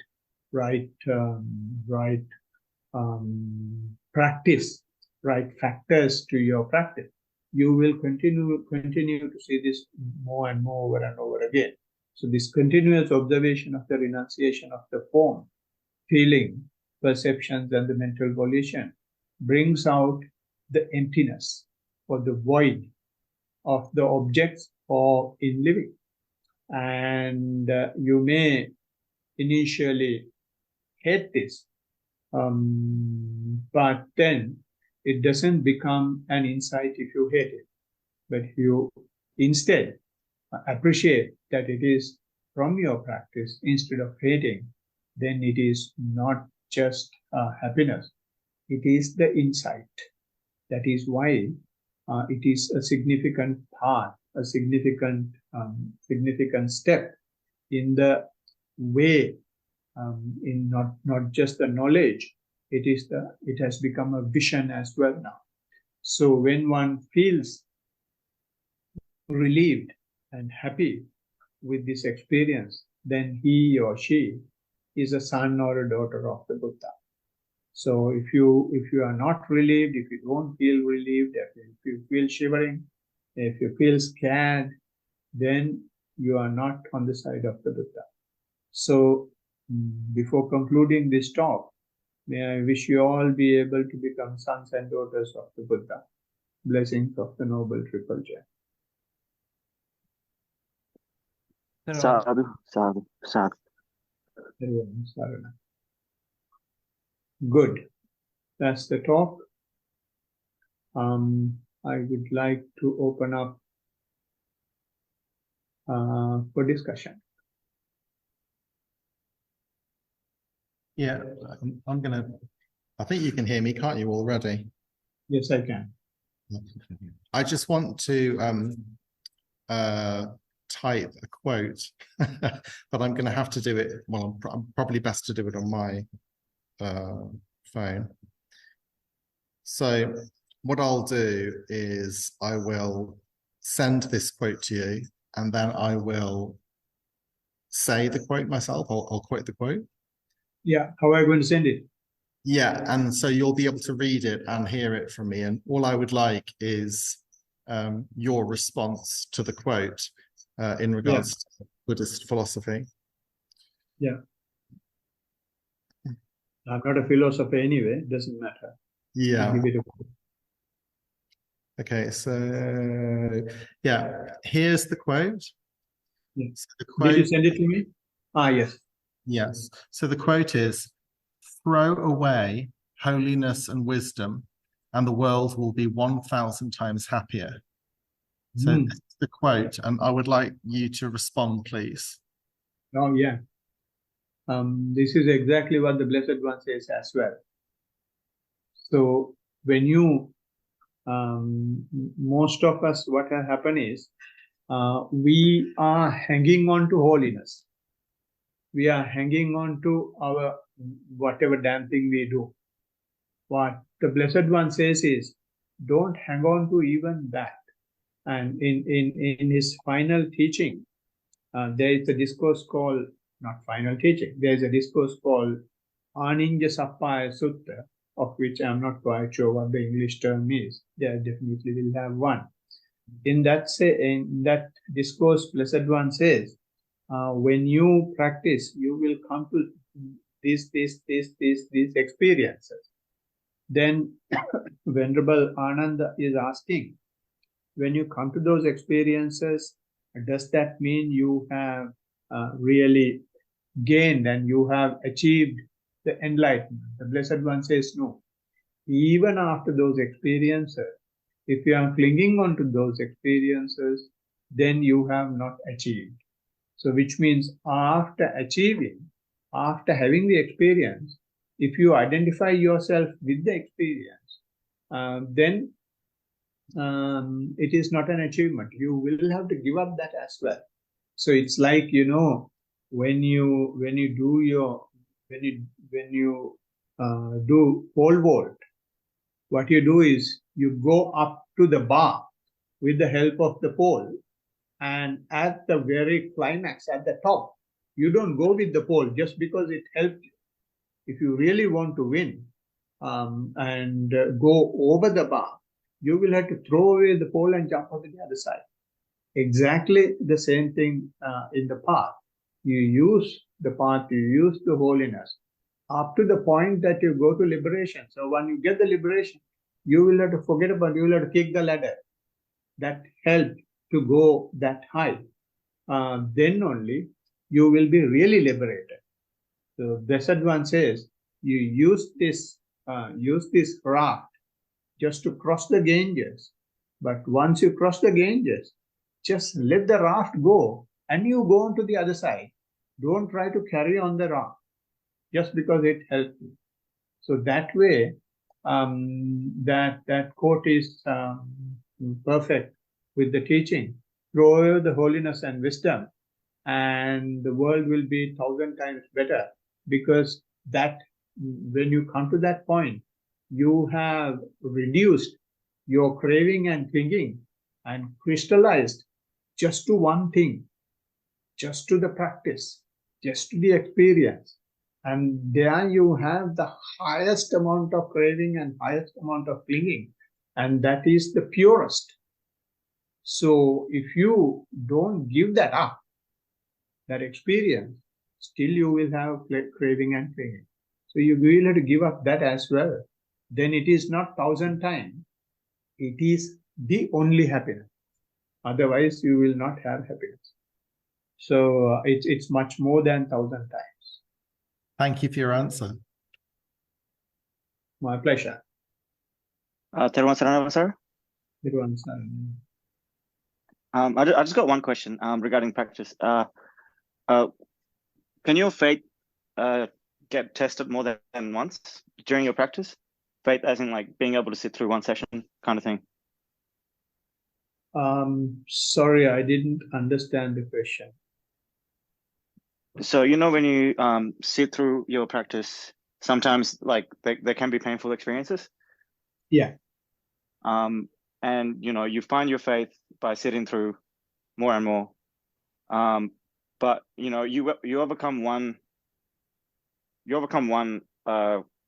practice, right factors to your practice, you will continue to see this more and more over and over again. So this continuous observation of the renunciation of the form, feeling, perceptions, and the mental volition brings out the emptiness or the void of the objects or in living. And you may initially hate this, but then it doesn't become an insight if you hate it. But if you instead appreciate that it is from your practice instead of hating, then it is not just happiness, it is the insight. That is why it is a significant part, a significant step in the way, in not just the knowledge. It has become a vision as well now. So when one feels relieved and happy with this experience, then he or she is a son or a daughter of the Buddha. So if you are not relieved, if you don't feel relieved, if you feel shivering, if you feel scared, then you are not on the side of the Buddha. So before concluding this talk, may I wish you all be able to become sons and daughters of the Buddha. Blessings of the Noble Triple J. Sadhu, sadhu, sadhu. Good. That's the talk. I would like to open up for discussion. Yeah, I think you can hear me, can't you, already? Yes, I can. I just want to type a quote, but I'm going to have to do it. Well, I'm probably best to do it on my phone. So what I'll do is I will send this quote to you, and then I will say the quote myself. I'll quote the quote. Yeah, how are you going to send it? Yeah, and so you'll be able to read it and hear it from me. And all I would like is your response to the quote in regards to Buddhist philosophy. Yeah. I'm not a philosopher anyway, it doesn't matter. Yeah. Give it a... Okay, so yeah, here's the quote. Yeah. So the quote. Did you send it to me? Ah, yes. Yes. So the quote is, throw away holiness and wisdom, and the world will be 1,000 times happier. So this is the quote, and I would like you to respond, please. Oh, yeah. This is exactly what the Blessed One says as well. So when you, most of us, what has happened is, we are hanging on to holiness. We are hanging on to our whatever damn thing we do. What the Blessed One says is, don't hang on to even that. And in his final teaching, there is a discourse called, not final teaching, there is a discourse called Aninja Sappaya Sutta, of which I'm not quite sure what the English term is. There definitely will have one. In that discourse, Blessed One says, when you practice, you will come to these experiences. Then Venerable Ananda is asking, when you come to those experiences, does that mean you have really gained and you have achieved the enlightenment? The Blessed One says no. Even after those experiences, if you are clinging on to those experiences, then you have not achieved. So which means after achieving, after having the experience, if you identify yourself with the experience, then it is not an achievement. You will have to give up that as well. So it's like, you know, when you do pole vault, what you do is you go up to the bar with the help of the pole, and at the very climax, at the top, you don't go with the pole just because it helped you. If you really want to win and go over the bar, you will have to throw away the pole and jump onto the other side. Exactly the same thing in the path. You use the path, you use the holiness up to the point that you go to liberation. So when you get the liberation, you will have to forget about, you will have to kick the ladder that helped to go that high. Then only you will be really liberated. So Blessed One says, you use this raft just to cross the Ganges. But once you cross the Ganges, just let the raft go and you go on to the other side. Don't try to carry on the raft just because it helps you. So that way, that quote is perfect with the teaching. Throw away the holiness and wisdom, and the world will be 1,000 times better, because that when you come to that point, you have reduced your craving and clinging and crystallized just to one thing, just to the practice, just to the experience. And there you have the highest amount of craving and highest amount of clinging, and that is the purest. So if you don't give that up, that experience, still you will have craving and clinging. So you will have to give up that as well. Then it is not 1,000 times. It is the only happiness. Otherwise, you will not have happiness. So it's much more than 1,000 times. Thank you for your answer. My pleasure. Terwan Saranava, sir. I just got one question regarding practice. Can your faith get tested more than once during your practice? Faith as in like being able to sit through one session kind of thing? Sorry, I didn't understand the question. So, you know, when you sit through your practice, sometimes like there can be painful experiences. Yeah. And you know, you find your faith by sitting through more and more. But you know, you overcome one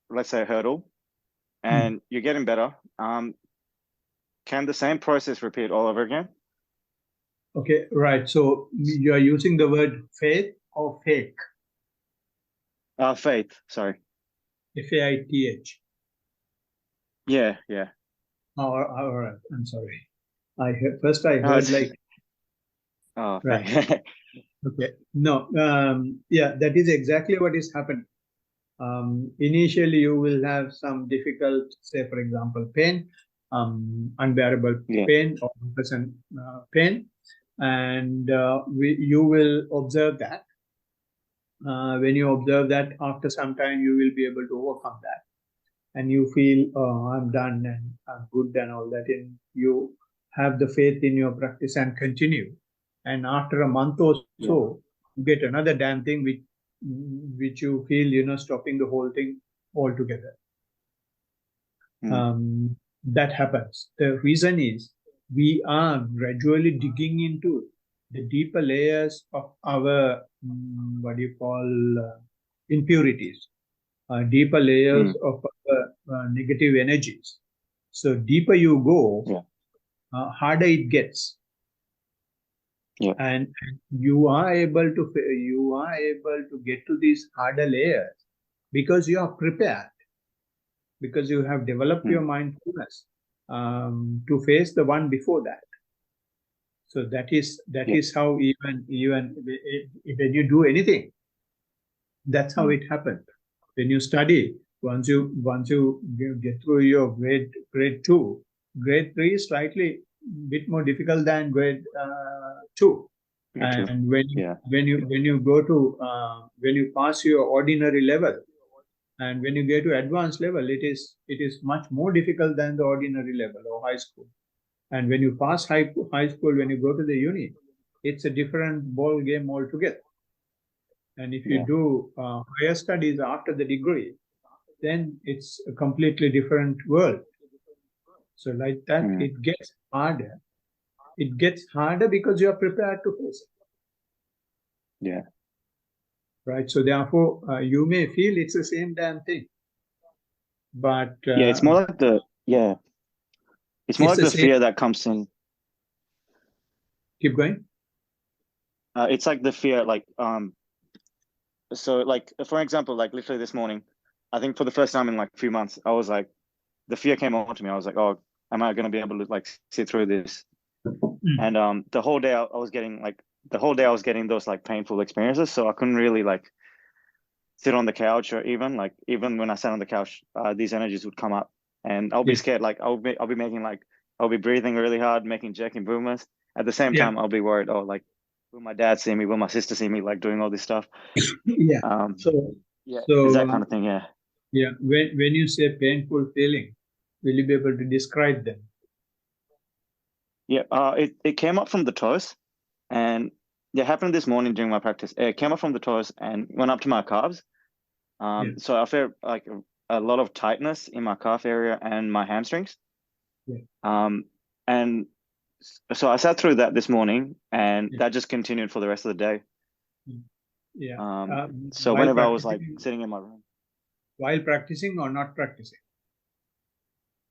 let's say hurdle, and you're getting better. Can the same process repeat all over again? Okay, right. So you are using the word faith or fake? Faith, sorry. Faith. Yeah, yeah. All right. I'm sorry. I Oh, heard like right. thank you. Okay. No. Yeah, that is exactly what is happening. Initially, you will have some difficult, say, for example, pain, unbearable Yeah, pain or present pain, and you will observe that. When you observe that, after some time, you will be able to overcome that, and you feel, oh, I'm done and I'm good and all that, and you have the faith in your practice and continue. And after a month or yeah. so, you get another damn thing which you feel, stopping the whole thing altogether. That happens. The reason is we are gradually digging into the deeper layers of our impurities, deeper layers of our negative energies. So deeper you go, harder it gets. Yeah. And you are able to get to these harder layers because you are prepared, because you have developed your mindfulness to face the one before that. So that is how even when you do anything, that's how it happened. When you study, once you get through your grade 2, grade 3 is slightly bit more difficult than grade 2. And when you go to when you pass your ordinary level, and when you get to advanced level, it is much more difficult than the ordinary level or high school. And when you pass high school, when you go to the uni, it's a different ball game altogether. And if you do higher studies after the degree, then it's a completely different world. So like that, it gets harder. It gets harder because you are prepared to face it. Yeah. Right. So therefore, you may feel it's the same damn thing, but Yeah, it's more like the same. fear that comes in. Keep going. It's like the fear, like so like for example, like literally this morning, I think for the first time in like a few months, I was like, the fear came on to me. I was like, oh, am I gonna be able to like sit through this? And the whole day I was getting those like painful experiences, so I couldn't really like sit on the couch, or even when I sat on the couch, these energies would come up, and I'll be scared. Like I'll be breathing really hard, making jerking movements. At the same time, I'll be worried. Oh, like will my dad see me? Will my sister see me? Like doing all this stuff. Yeah. So it's that kind of thing. Yeah. Yeah. When you say painful feeling, will you be able to describe them? Yeah. It came up from the toes, and it happened this morning during my practice. It came up from the toes and went up to my calves. So I felt like a lot of tightness in my calf area and my hamstrings. And so I sat through that this morning, and that just continued for the rest of the day. So whenever I was like sitting in my room. While practicing or not practicing?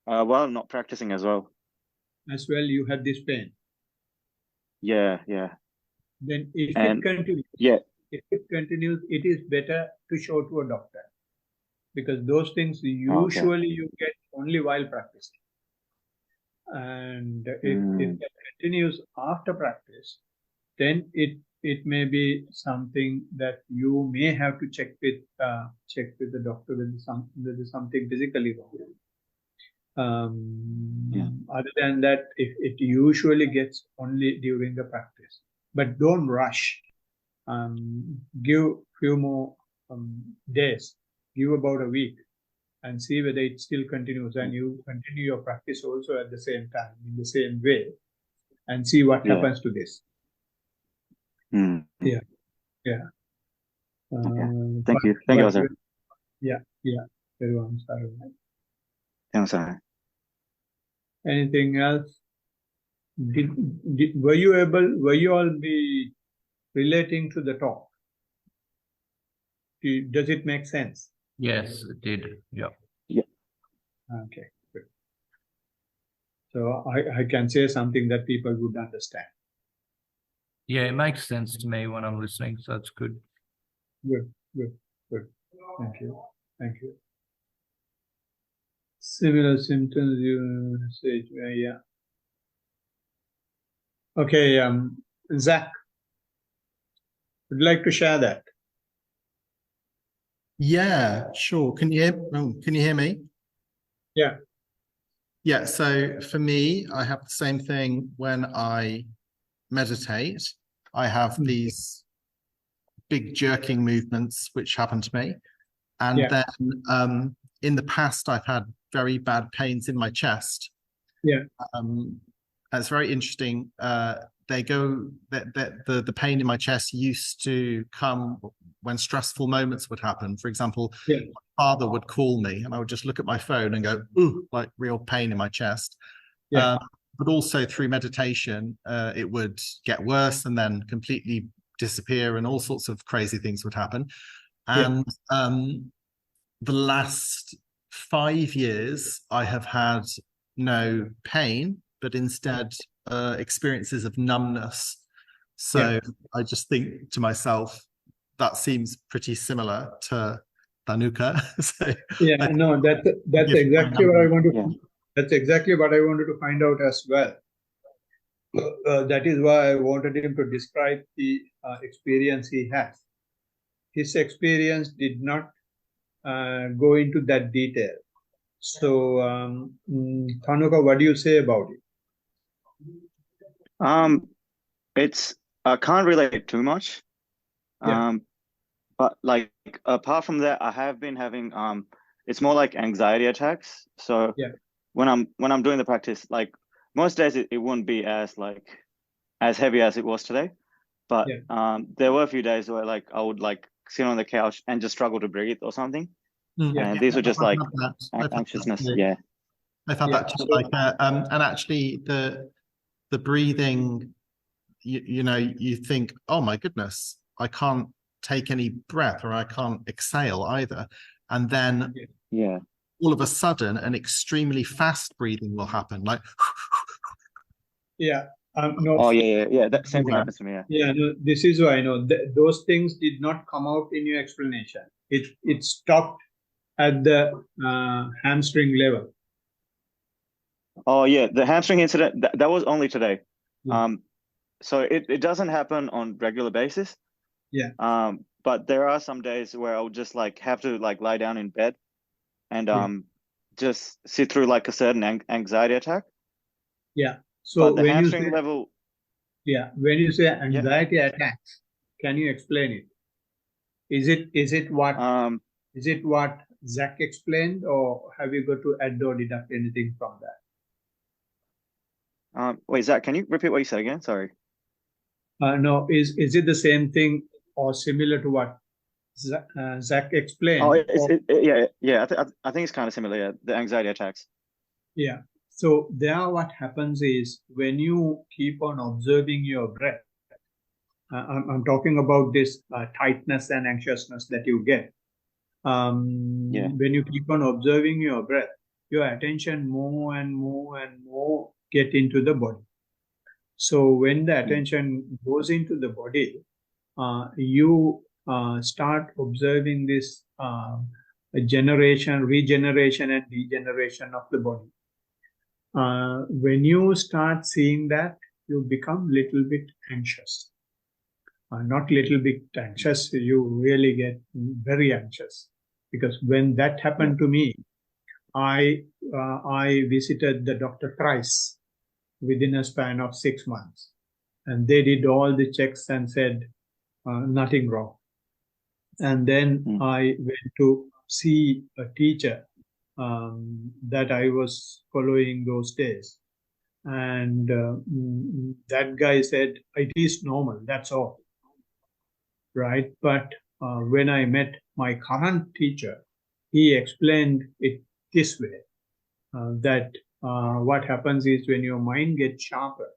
Well, not practicing as well. As well, you had this pain. Yeah. Then if it continues, it is better to show to a doctor, because those things usually you get only while practicing. And if it continues after practice, then it may be something that you may have to check with the doctor whether there's something physically wrong. Other than that, it usually gets only during the practice. But don't rush. Give few more days. Give about a week and see whether it still continues, and you continue your practice also at the same time in the same way. and see what Yeah. happens to this. Mm. Yeah. Thank you. Thank you, sir. Yeah. Everyone, sorry. I'm sorry. Anything else? Were you all be relating to the talk? Does it make sense? Yes, it did. Yeah. Okay, good. So I can say something that people would understand. Yeah, it makes sense to me when I'm listening, so that's good. Good. Thank you. Similar symptoms you say, yeah. Okay, Zach, would you like to share that? Yeah, sure. Can you hear me? Yeah. Yeah, so for me, I have the same thing when I meditate. I have these big jerking movements which happen to me. And then in the past, I've had very bad pains in my chest. Yeah. It's very interesting. The pain in my chest used to come when stressful moments would happen. For example, my father would call me and I would just look at my phone and go, ooh, like real pain in my chest. Yeah. But also through meditation, it would get worse and then completely disappear and all sorts of crazy things would happen. And the last 5 years, I have had no pain, but instead experiences of numbness. So I just think to myself, that seems pretty similar to Dhanuka. So no, that's exactly what I want to. That's exactly what I wanted to find out as well. That is why I wanted him to describe the experience he has. His experience did not go into that detail. So, Dhanuka, what do you say about it? I can't relate too much. But like apart from that, I have been having it's more like anxiety attacks. So when I'm doing the practice, like most days it wouldn't be as heavy as it was today. But there were a few days where like I would like sit on the couch and just struggle to breathe or something. And these were just like anxiousness. I've had that too. Like and actually the breathing, you think, oh my goodness, I can't take any breath or I can't exhale either. And then all of a sudden an extremely fast breathing will happen, like no. That same thing happens to me. No, this is why I know those things did not come out in your explanation. It stopped at the hamstring level. Oh yeah, the hamstring incident that was only today. So it doesn't happen on regular basis. But there are some days where I'll just like have to like lie down in bed and just sit through like a certain anxiety attack. So but the hamstring level. When you say anxiety attacks, can you explain it? Is it what Zach explained, or have you got to add or deduct anything from that? Wait, Zach, can you repeat what you said again? Sorry. No, is it the same thing or similar to what Zach explained? Oh, I think it's kind of similar. Yeah, the anxiety attacks. Yeah. So there, what happens is when you keep on observing your breath. I'm talking about this tightness and anxiousness that you get. When you keep on observing your breath, your attention more and more and more get into the body. So when the attention goes into the body, you start observing this regeneration and degeneration of the body. When you start seeing that, you become little bit anxious. Not little bit anxious, you really get very anxious. Because when that happened to me, I visited the doctor thrice within a span of 6 months. And they did all the checks and said, nothing wrong. And then I went to see a teacher that I was following those days. And that guy said, it is normal, that's all. Right? But when I met my current teacher, he explained it this way, that what happens is when your mind gets sharper,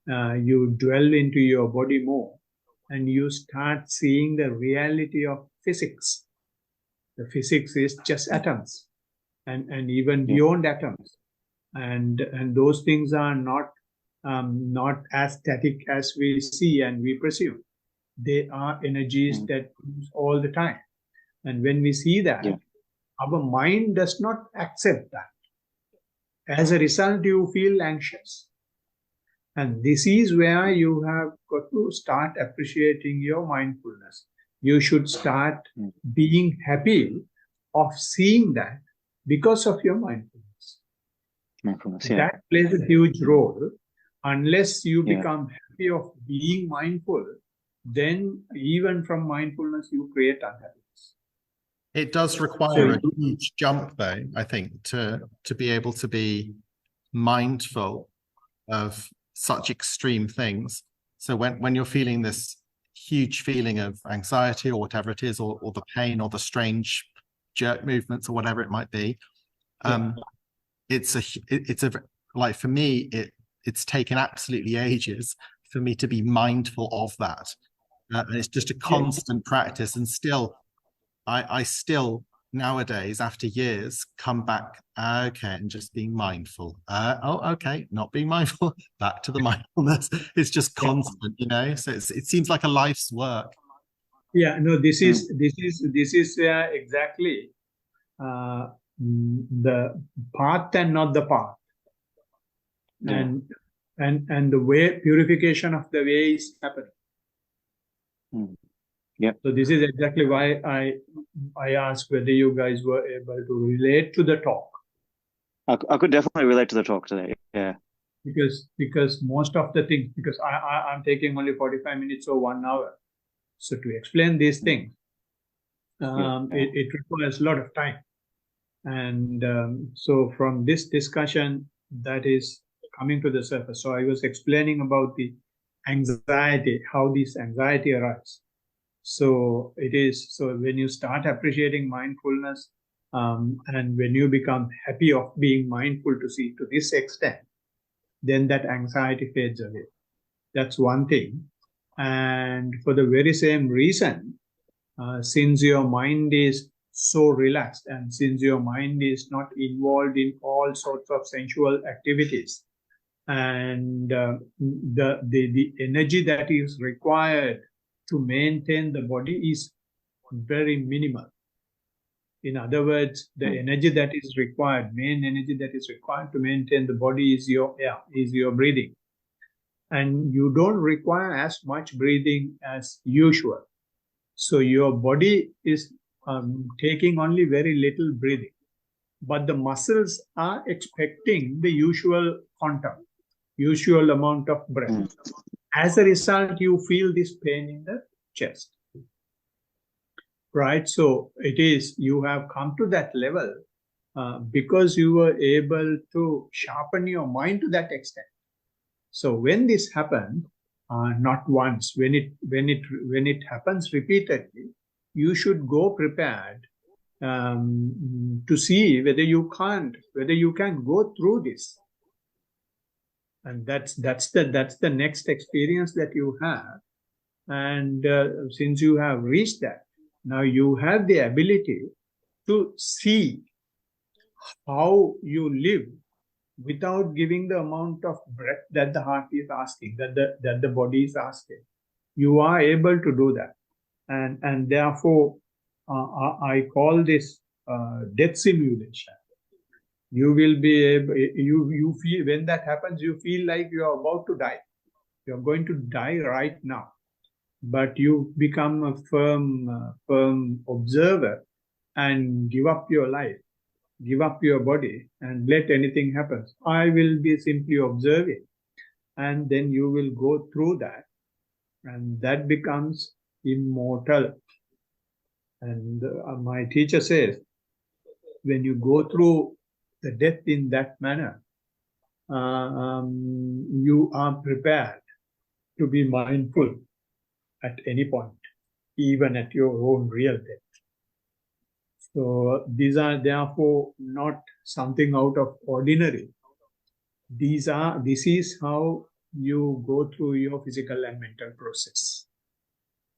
you dwell into your body more and you start seeing the reality of physics. The physics is just atoms and even beyond atoms. And those things are not as static as we see and we presume. They are energies that move all the time. And when we see that, our mind does not accept that. As a result, you feel anxious. And this is where you have got to start appreciating your mindfulness. You should start being happy of seeing that because of your mindfulness. That plays a huge role. Unless you become happy of being mindful, then even from mindfulness, you create unhappiness. It does require a huge jump, though, I think, to be able to be mindful of such extreme things. So when you're feeling this huge feeling of anxiety or whatever it is, or the pain or the strange jerk movements or whatever it might be, it's a like, for me, it's taken absolutely ages for me to be mindful of that. And it's just a constant practice. And still, I still nowadays, after years, come back, okay, and just being mindful. Okay, not being mindful, back to the mindfulness. It's just constant, you know. So it seems like a life's work. Yeah, no, this is exactly the path and not the path. And the way, purification of the way is happening. So this is exactly why I asked whether you guys were able to relate to the talk. I could definitely relate to the talk today. Yeah. Because most of the things, because I'm taking only 45 minutes or 1 hour. So to explain these things, it requires a lot of time. And so from this discussion, that is coming to the surface. So I was explaining about the anxiety, how this anxiety arises. So when you start appreciating mindfulness, and when you become happy of being mindful to this extent, then that anxiety fades away. That's one thing. And for the very same reason, since your mind is so relaxed and since your mind is not involved in all sorts of sensual activities, and the energy that is required to maintain the body is very minimal. In other words, the energy that is required, main energy that is required to maintain the body is your air, is your breathing. And you don't require as much breathing as usual. So your body is taking only very little breathing. But the muscles are expecting the usual quantum, usual amount of breath. As a result, you feel this pain in the chest. Right? So it is, you have come to that level because you were able to sharpen your mind to that extent. So when this happens, not once, when it happens repeatedly, you should go prepared to see whether you can go through this. And that's the next experience that you have. And since you have reached that, now you have the ability to see how you live without giving the amount of breath that the heart is asking, that the body is asking. You are able to do that. And therefore, I call this death simulation. You will be able, you feel, when that happens, you feel like you are about to die. You're going to die right now. But you become a firm observer and give up your life, give up your body, and let anything happen. I will be simply observing. And then you will go through that. And that becomes immortal. And my teacher says, when you go through the death in that manner, you are prepared to be mindful at any point, even at your own real death. So these are therefore not something out of ordinary. This is how you go through your physical and mental process.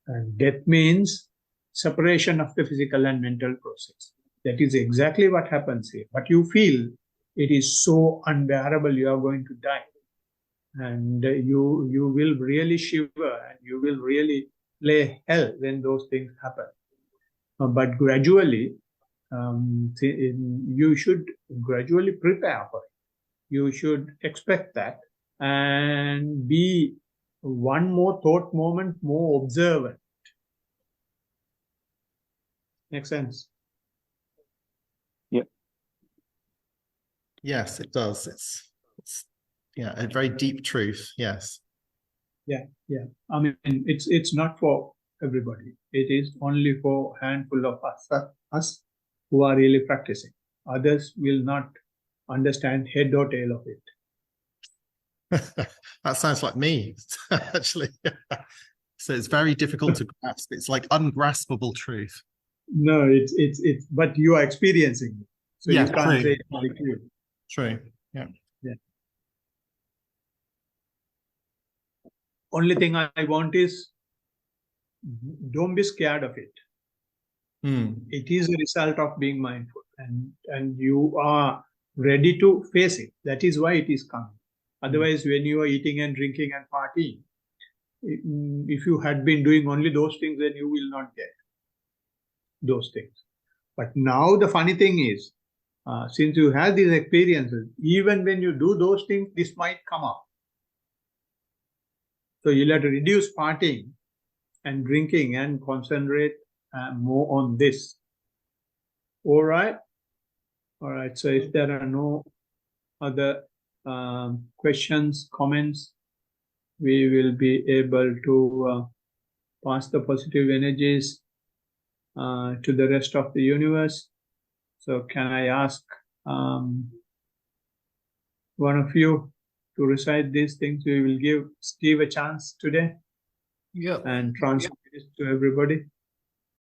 And death means separation of the physical and mental process. That is exactly what happens here. But you feel it is so unbearable, you are going to die. And you will really shiver and you will really play hell when those things happen. But gradually, you should gradually prepare for it. You should expect that and be one more thought moment more observant. Makes sense? Yes, it does. It's yeah, a very deep truth. Yes. Yeah. I mean, it's not for everybody. It is only for a handful of us who are really practicing. Others will not understand head or tail of it. That sounds like me, actually. So it's very difficult to grasp. It's like ungraspable truth. No, it's but you are experiencing it. So Yeah, you can't true. say it's like you. True. Yeah. Only thing I want is don't be scared of it. It is a result of being mindful, and you are ready to face it. That is why it is coming. Otherwise, when you are eating and drinking and partying, if you had been doing only those things, then you will not get those things. But now the funny thing is, since you have these experiences, even when you do those things, this might come up. So you'll have to reduce partying and drinking and concentrate more on this. All right. So if there are no other questions, comments, we will be able to pass the positive energies to the rest of the universe. So can I ask one of you to recite these things? We will give Steve a chance today. Yep. And transmit it to everybody.